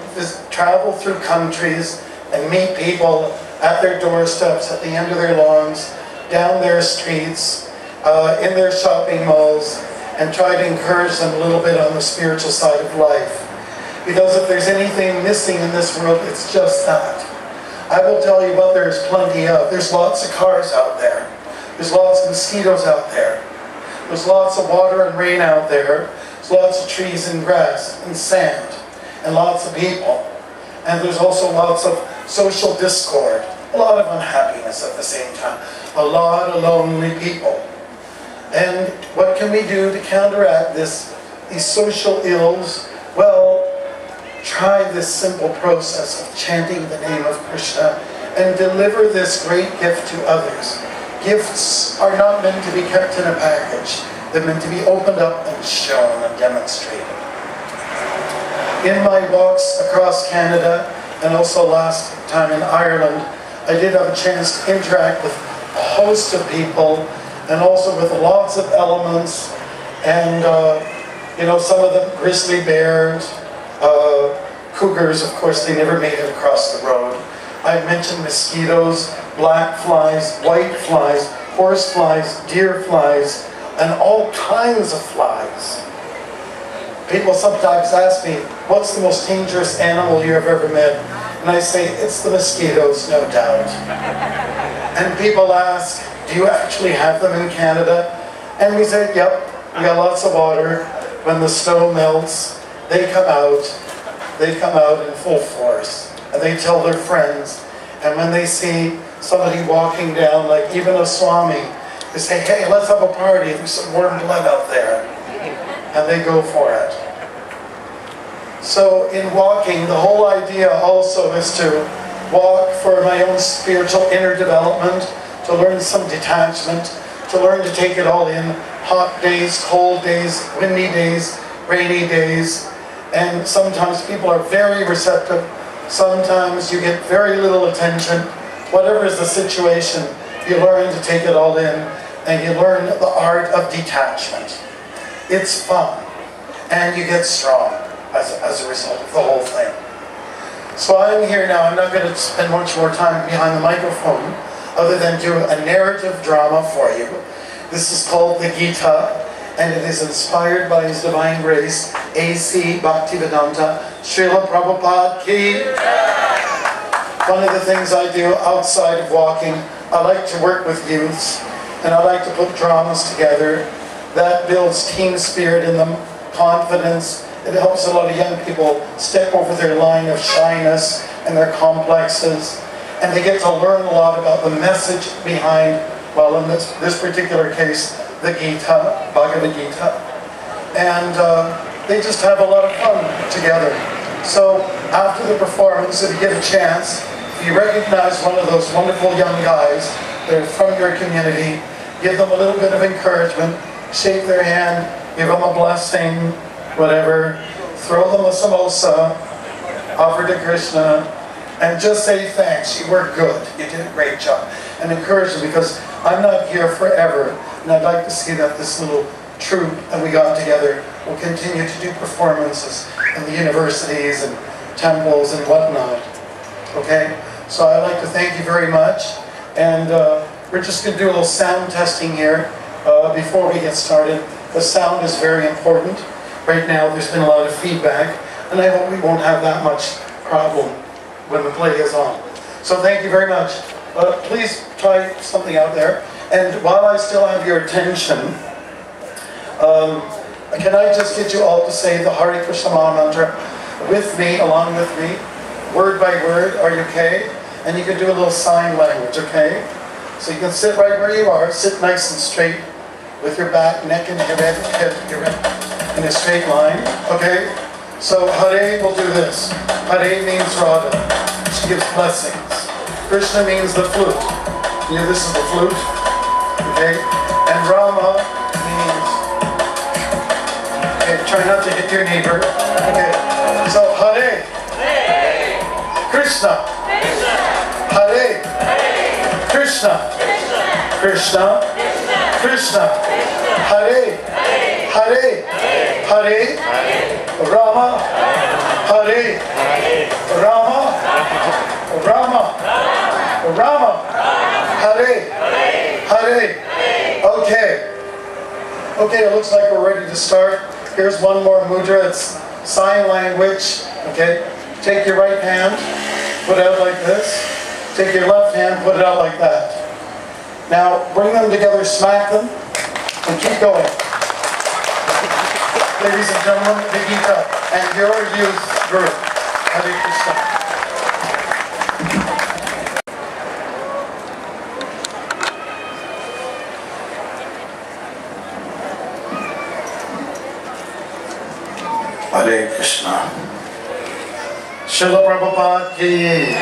travel through countries and meet people at their doorsteps, at the end of their lawns, down their streets, in their shopping malls, and try to encourage them a little bit on the spiritual side of life. Because if there's anything missing in this world, it's just that. I will tell you what there's plenty of. There's lots of cars out there. There's lots of mosquitoes out there. There's lots of water and rain out there. There's lots of trees and grass and sand and lots of people. And there's also lots of social discord, a lot of unhappiness at the same time, a lot of lonely people. And what can we do to counteract these social ills? Well, try this simple process of chanting the name of Krishna and deliver this great gift to others. Gifts are not meant to be kept in a package. They're meant to be opened up and shown and demonstrated. In my walks across Canada, and also last time in Ireland, I did have a chance to interact with a host of people, and also with lots of elements, and you know, some of them grizzly bears, cougars, of course, they never made it across the road. I mentioned mosquitoes, black flies, white flies, horse flies, deer flies, and all kinds of flies. People sometimes ask me, what's the most dangerous animal you have ever met? And I say, it's the mosquitoes, no doubt. And people ask, do you actually have them in Canada? And we say, yep, we got lots of water. When the snow melts, they come out in full force. And they tell their friends. And when they see somebody walking down, like even a Swami, they say, hey, let's have a party. There's some warm blood out there. And they go for it. So in walking, the whole idea also is to walk for my own spiritual inner development, to learn some detachment, to learn to take it all in. Hot days, cold days, windy days, rainy days. And sometimes people are very receptive. Sometimes you get very little attention. Whatever is the situation, you learn to take it all in, and you learn the art of detachment. It's fun, and you get strong as a result of the whole thing. So I'm here now. I'm not going to spend much more time behind the microphone other than do a narrative drama for you. This is called the Gita, and it is inspired by His Divine Grace, A.C. Bhaktivedanta Srila Prabhupada Ki. One of the things I do outside of walking, I like to work with youths, and I like to put dramas together that builds team spirit in them, confidence, It helps a lot of young people step over their line of shyness and their complexes, and they get to learn a lot about the message behind, well, in this particular case, the Gita, Bhagavad Gita. And they just have a lot of fun together. So after the performance, if you get a chance, if you recognize one of those wonderful young guys that are from your community, give them a little bit of encouragement, shake their hand, give them a blessing, whatever, throw them a samosa, offer to Krishna, and just say thanks, you were good, you did a great job. And encourage them, because I'm not here forever, and I'd like to see that this little troupe that we got together will continue to do performances in the universities and temples and whatnot. Okay? So I'd like to thank you very much, and we're just going to do a little sound testing here before we get started. The sound is very important. Right now there's been a lot of feedback, and I hope we won't have that much problem when the play is on. So thank you very much. Please try something out there. And while I still have your attention, can I just get you all to say the Hare Krishna mantra with me, along with me, word by word? Are you okay? And you can do a little sign language, okay? So you can sit right where you are, sit nice and straight with your back, neck, and your head in a straight line, okay? So Hare will do this. Hare means Radha. She gives blessings. Krishna means the flute. You know, this is the flute, okay? And Rama means, okay, try not to hit your neighbor, okay? So Hare, Krishna, Hare, Krishna, Krishna, Krishna, Hare, Hare, Hare, Rama, Hare, Rama, Rama, Rama, Hare, Hare. Okay. Okay, it looks like we're ready to start. Here's one more mudra. It's sign language. Okay. Take your right hand, put it out like this. Take your left hand, put it out like that. Now, bring them together, smack them, and keep going. Ladies and gentlemen, the Gita and your youth group. Hare Krishna. Hare Krishna. Srila Prabhupada ki.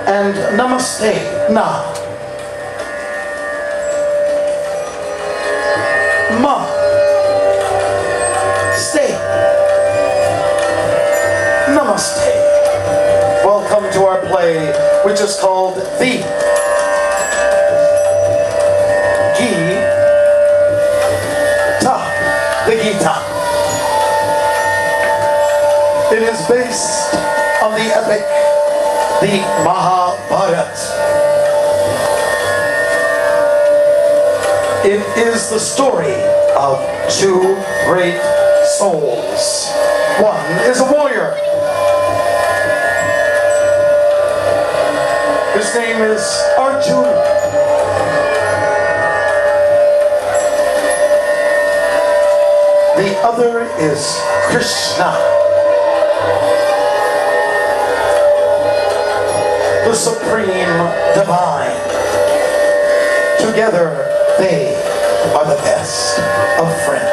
And namaste now. Namaste. Welcome to our play, which is called The Gita. It is based on the epic, the Mahabharata. It is the story of two great souls. One is a warrior. His name is Arjuna. The other is Krishna, the supreme divine. Together, they are the best of friends.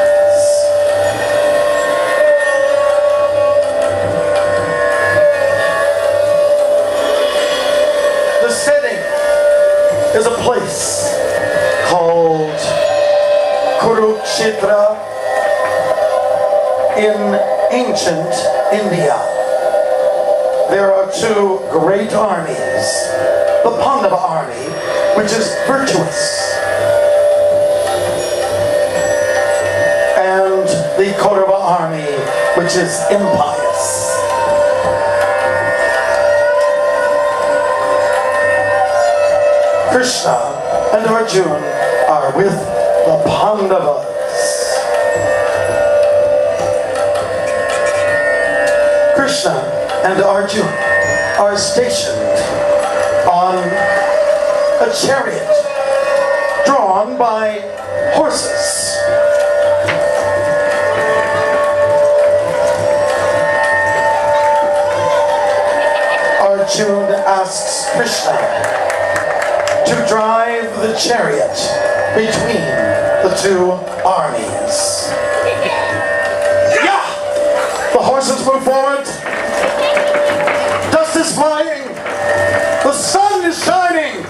The setting is a place called Kurukshetra in ancient India. There are two great armies. The Pandava army, which is virtuous, and the Kaurava army, which is impious. Krishna and Arjuna are with the Pandavas. Krishna and Arjuna are stationed on a chariot drawn by horses. Arjuna asks Krishna to drive the chariot between the two armies. Yeah! The horses move forward. Dust is flying. The sun is shining.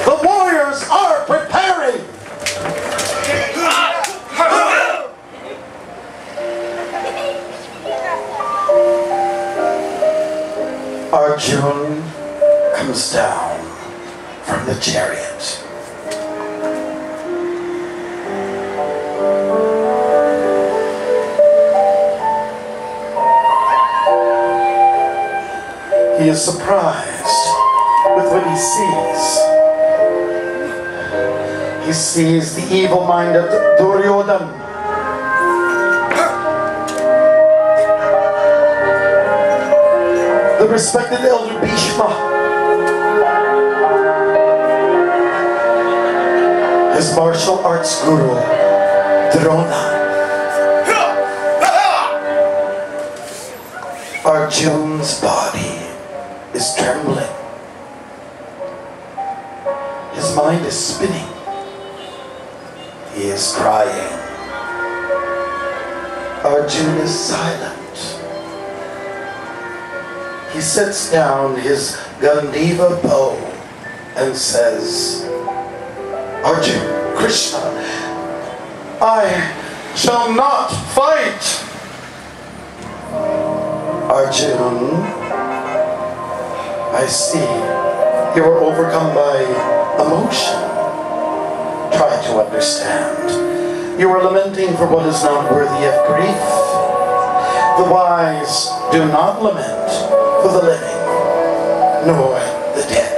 The warriors are preparing. Arjuna comes down from the chariot. He is surprised with what he sees. He sees the evil-minded Duryodhana. The respected elder Bhishma. His martial arts guru, Drona. Arjuna's body is trembling. His mind is spinning. He is crying. Arjuna is silent. He sets down his Gandiva bow and says, Arjuna, Krishna, I shall not fight. Arjuna, I see you are overcome by emotion. Try to understand. You are lamenting for what is not worthy of grief. The wise do not lament for the living, nor the dead.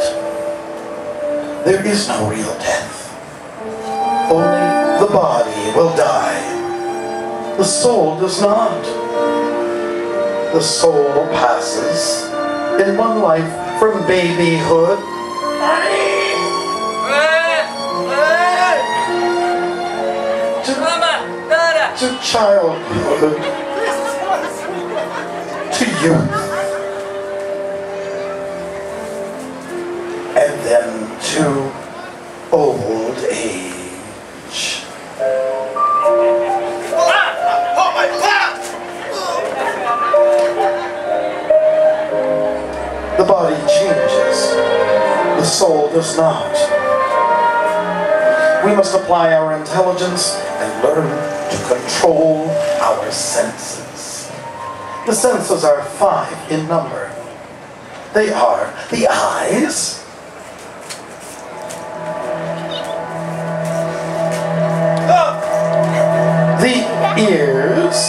There is no real death. Only the body will die. The soul does not. The soul passes in one life from babyhood to childhood, to youth, and then to old age. The body changes, the soul does not. We must apply our intelligence and learn to control our senses. The senses are 5 in number. They are the eyes, the ears,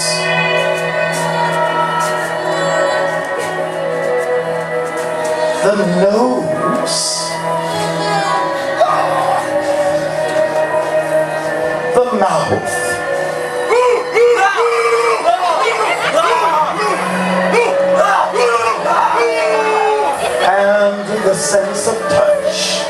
the nose, the mouth, and the sense of touch.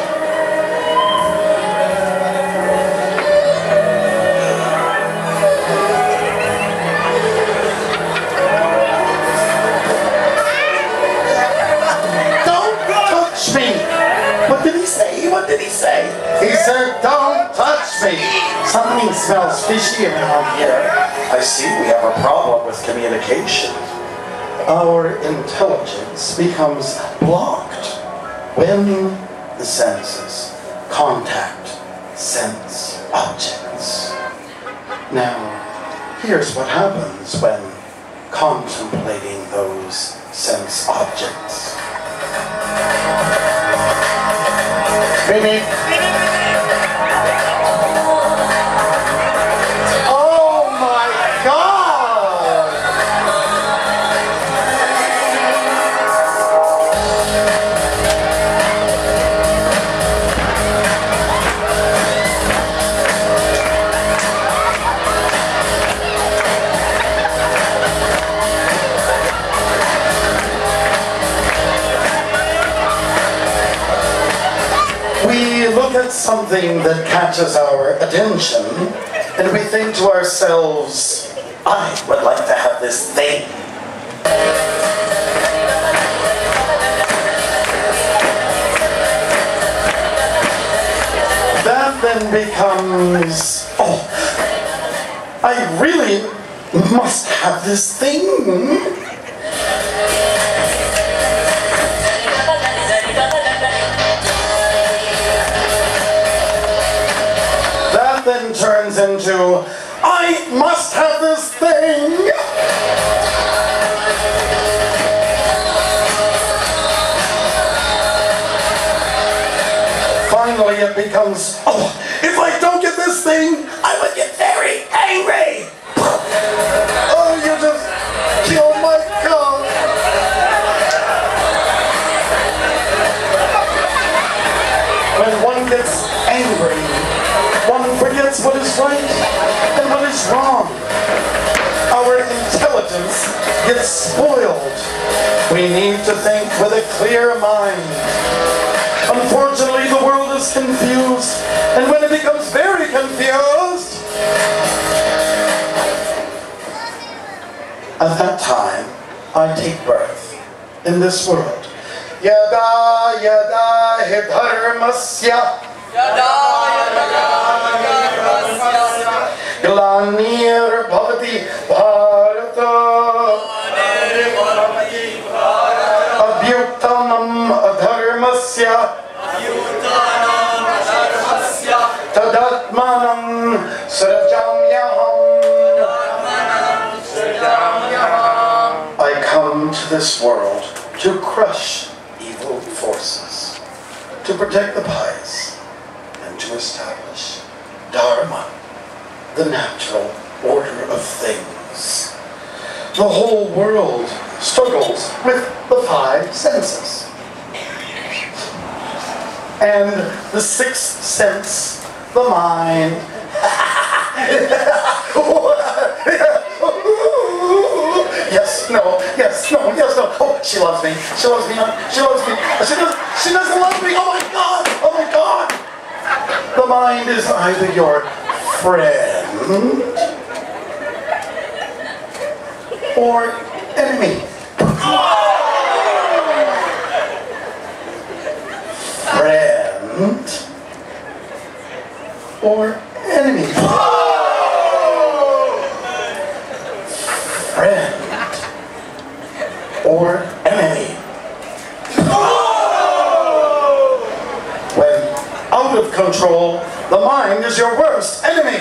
Don't touch me! What did he say? What did he say? He said, don't touch me! Something smells fishy around here. I see we have a problem with communication. Our intelligence becomes blocked when the senses contact sense objects. Now, here's what happens when contemplating those sense objects. Maybe. Oh my God! We look at something that catches our attention and we think to ourselves, I would like to have this thing. That then becomes, oh, I really must have this thing. Then turns into, I must have this thing. Finally it becomes, oh, if I don't get this thing, I would get very angry. Oh, you just killed my God. When one gets angry, one forgets what is right and what is wrong. Our intelligence gets spoiled. We need to think with a clear mind. Unfortunately, the world is confused, and when it becomes very confused, at that time, I take birth in this world. Yada yada hi dharmasya Glanir bhavati bharata abhyuktanam adharmasya tadatmanam srajamyaham. I come to this world to crush evil forces, to protect the pious, and to establish Dharma, the natural order of things. The whole world struggles with the 5 senses. And the 6th sense, the mind. Yes, no, yes, no, yes, no. Oh, she loves me. She loves me. She loves me. She doesn't love me. Oh my God. Oh my God. The mind is either your friend or enemy. Friend or enemy. Friend or enemy. When out of control, the mind is your worst enemy.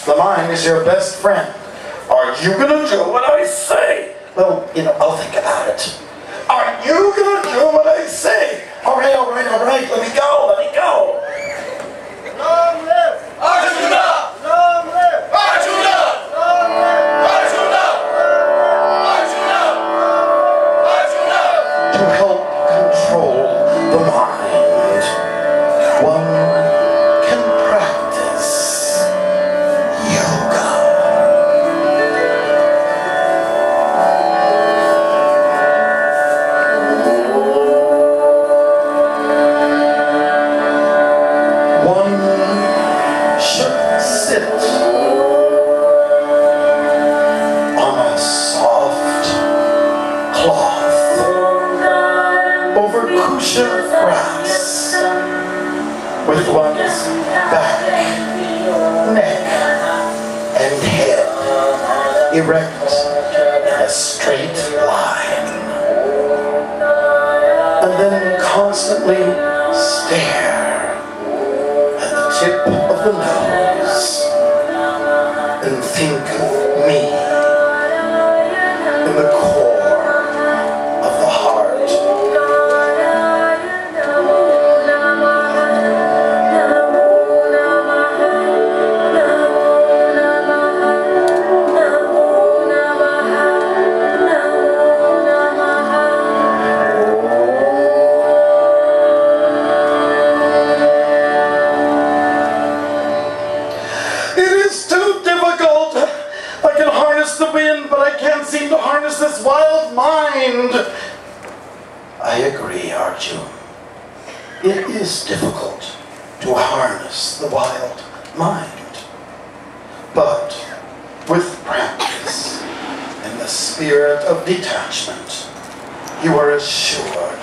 The mind is your best friend. Are you gonna do what I say? Well, I'll think about it. Are you gonna do what I say? All right, let me go. Long live Arjuna! Long live Arjuna! Long live Arjuna! Arjuna! Arjuna! To help control the mind, one can practice yoga. One should sit on a soft cloth over kusha grass with one's back, neck, and head erect in a straight line, and then constantly stare at the tip of the nose and think of me in the core of the heart. It is too difficult. I can harness the wind, but I can't seem to harness this wild mind. I agree, Arjun. It is difficult to harness the wild mind. But with practice and the spirit of detachment, you are assured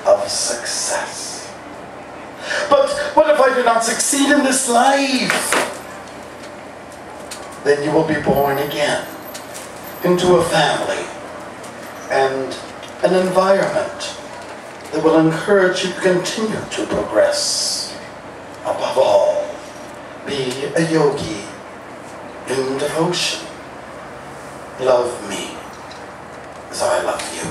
of success. But what if I do not succeed in this life? Then you will be born again into a family and an environment that will encourage you to continue to progress. Above all, be a yogi in devotion. Love me as I love you.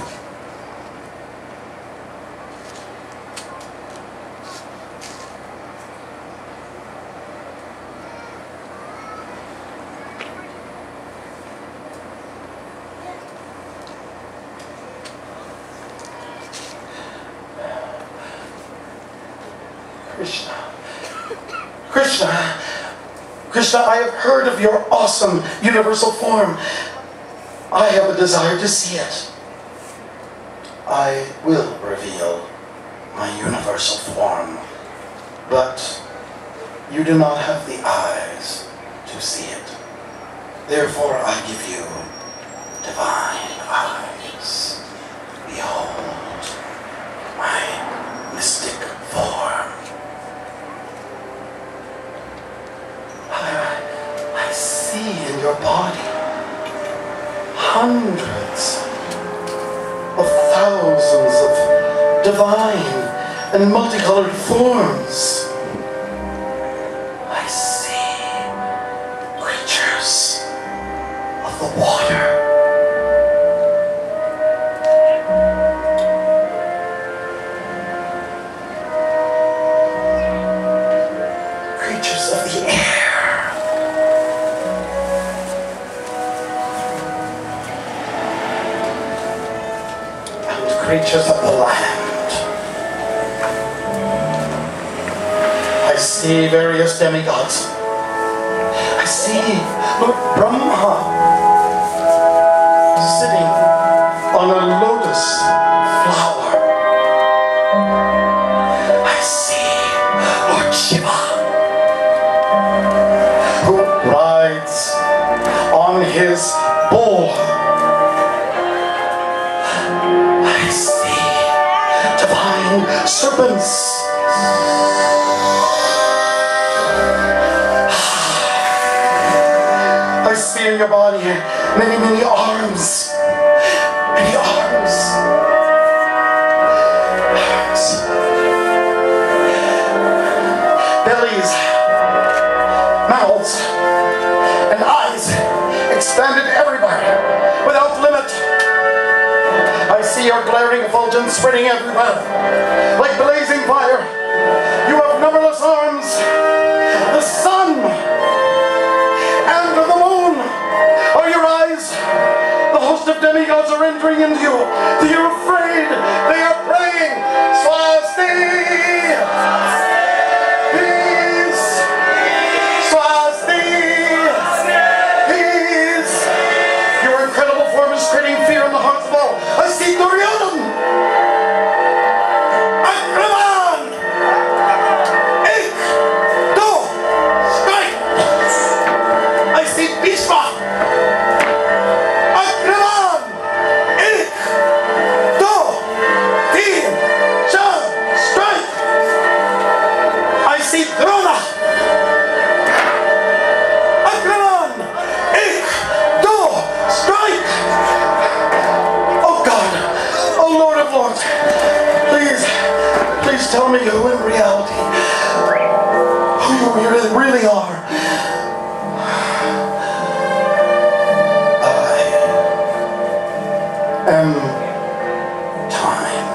Krishna, I have heard of your awesome universal form. I have a desire to see it. I will reveal my universal form, but you do not have the eyes to see it. Therefore, I give you divine eyes. Behold my mystic form. I see in your body hundreds of thousands of divine and multicolored forms. I see creatures of the water. Creatures of the air. Creatures of the land. I see various demigods. I see Lord Brahma sitting on a lotus flower. I see Lord Shiva who rides on his bull. Serpents. I see in your body many, many arms. Many arms. Arms. Bellies. Mouths. a glaring effulgence spreading everywhere. Like blazing fire, you have numberless arms. The sun and the moon are your eyes. The host of demigods are entering into you. You're afraid. They are praying. Swasti! Peace! Swasti! Peace! Your incredible form is creating fear in the hearts of all. I see Duryodhan! Akraman! Ik! Do! Strike! I see Bhishma! Akraman! Ik! Do! Teen! Chan! Strike! I see Drona! Akraman! Ik! Do! Strike! Oh God! Oh Lord of Lords! Please tell me who in reality, who you really are. I am time.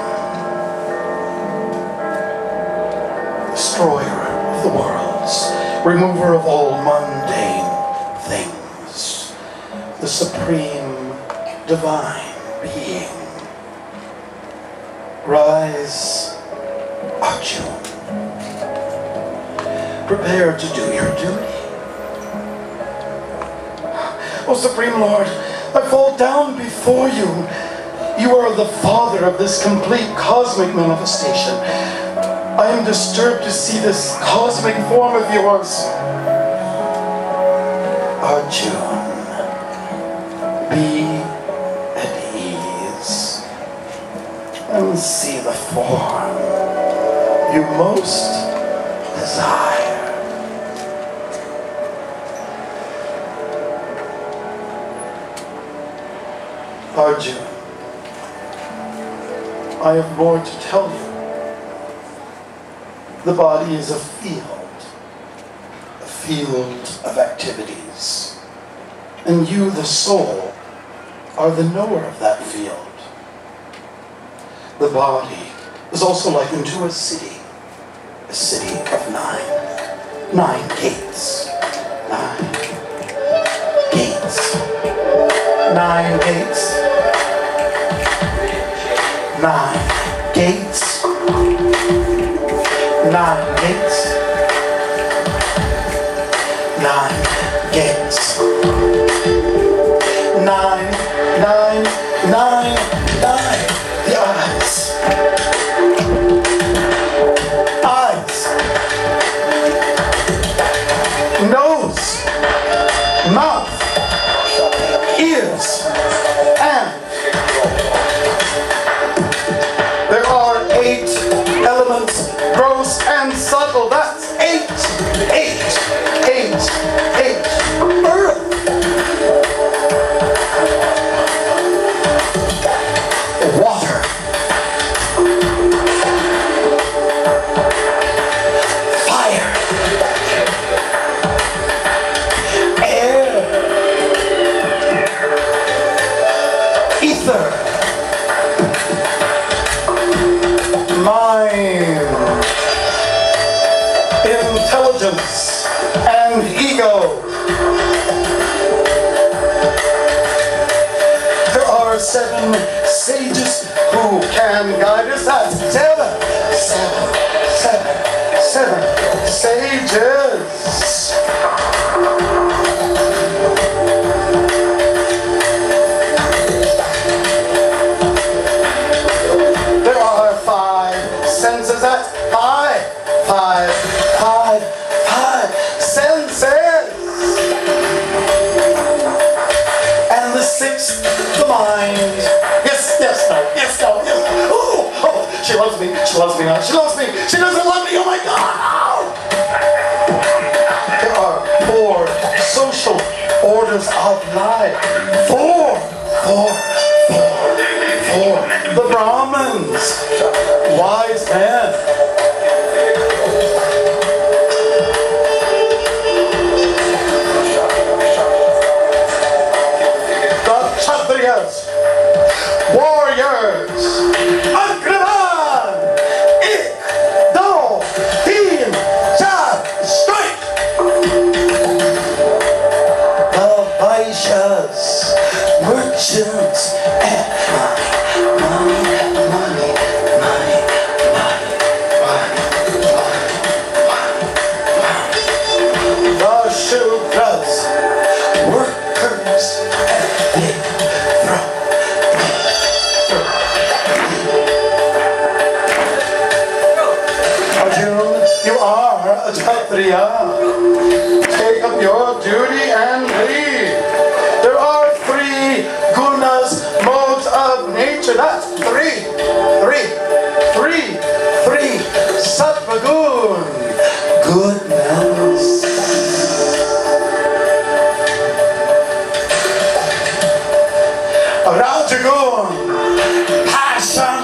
Destroyer of the worlds, remover of all mundane things, the supreme divine being. Rise, Arjuna. Prepare to do your duty. O Supreme Lord, I fall down before you. You are the father of this complete cosmic manifestation. I am disturbed to see this cosmic form of yours. Arjuna, be at ease and see the form you most desire. Arjuna, I have more to tell you. The body is a field of activities. And you, the soul, are the knower of that field. The body is also likened to a city of nine gates. 9 gates. 9 gates. 9 gates. 9 gates. 9 gates. 9, 9, 9, 9. The eyes. Nose, mouth, ears, and there are 8 elements, gross and subtle. That's 8. Earth, water, fire, ether, mind, intelligence, and ego. There are 7 sages who can guide us. That's 7 sages. Senses, that's 5 senses. And the 6th, the mind. Yes, no. Oh, she loves me now. She loves me. She doesn't love me. Oh my God. There are 4 social orders of life. 4. The Brahmins, wise men. The Kshatriyas, warriors. India. Take up your duty and lead. There are 3 gunas, modes of nature. That's 3. Sattva gun, goodness. Rajagun, passion.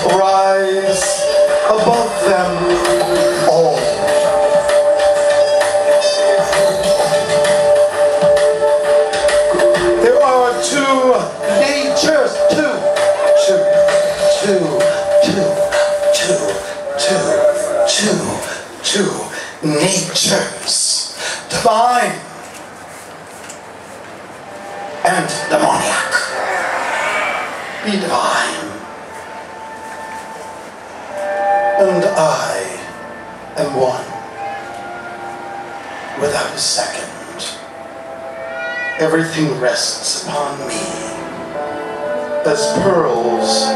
Rise above them all. There are 2 natures, 2 natures, divine and demoniac. Be divine. And I am one, without a second. Everything rests upon me, as pearls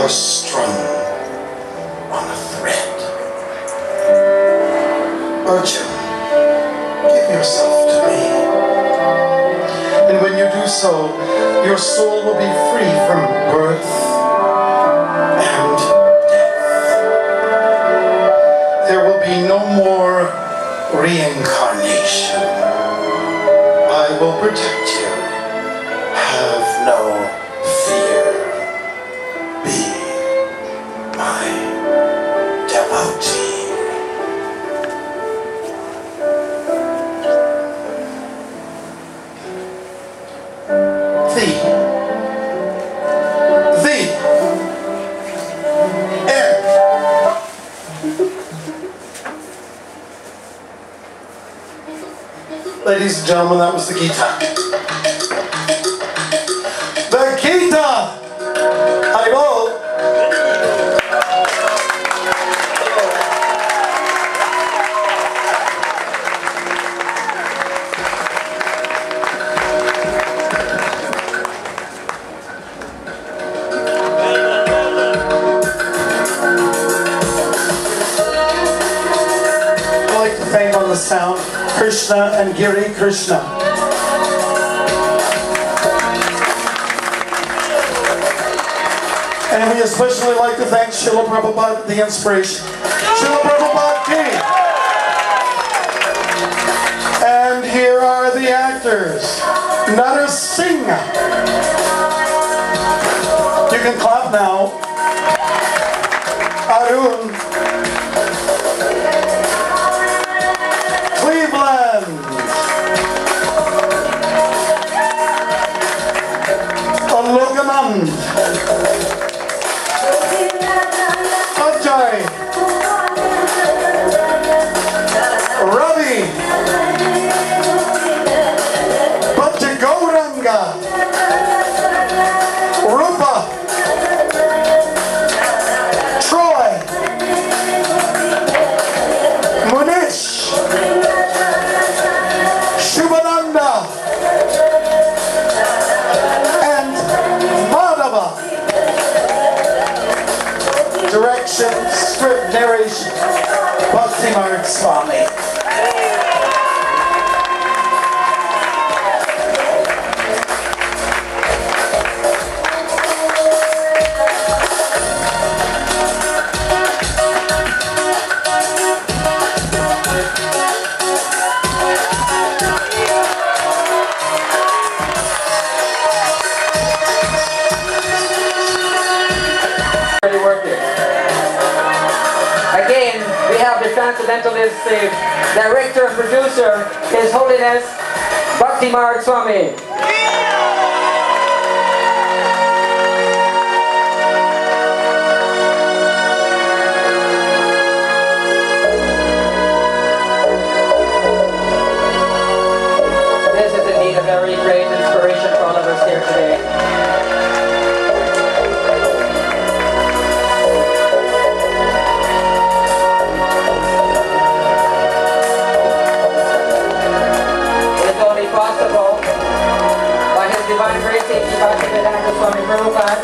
are strung on a thread. Arjun, give yourself to me. And when you do so, your soul will be free from birth and there will be no more reincarnation. I will protect you. Have no fear. Be my devotee. Ladies and gentlemen, that was the Gita. The Gita! Haribol! I'd like to thank on the sound Krishna and Giri Krishna. And we especially like to thank Srila Prabhupada, the inspiration. Srila Prabhupada Ki. And here are the actors. Natar Singh. You can clap now. Arun. Cleveland, Loganand, Ajay, Ravi, Bhattagauranga, Rupa, Troy, Munish, Shivananda, and Madhava. Direction, script, narration, Bhakti Marg Swami. Again, we have the transcendentalist director and producer, His Holiness Bhakti Marg Swami. Swami Prabhupada,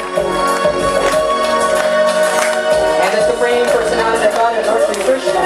and the Supreme Personality of God, Lord Sri Krishna.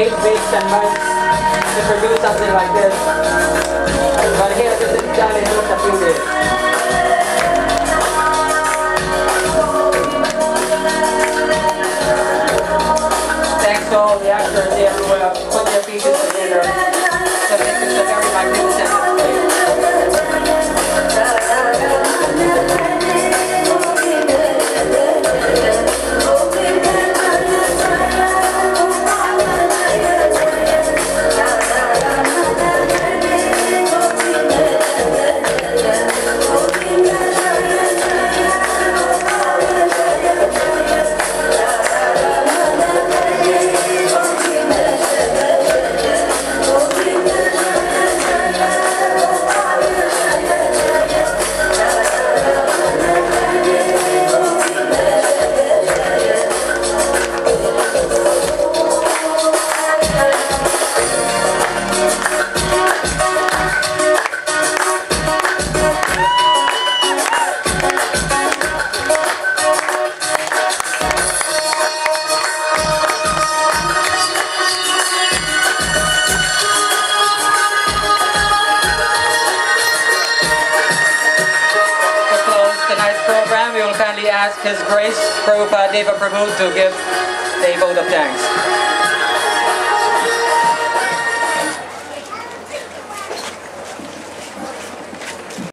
Weeks and months to produce something like this. But here this is done in just a few days. Thanks to all the actors here who have put their pieces together to make this a very magnificent display. Ask His Grace Prabhupada Deva Prabhu to give a vote of thanks.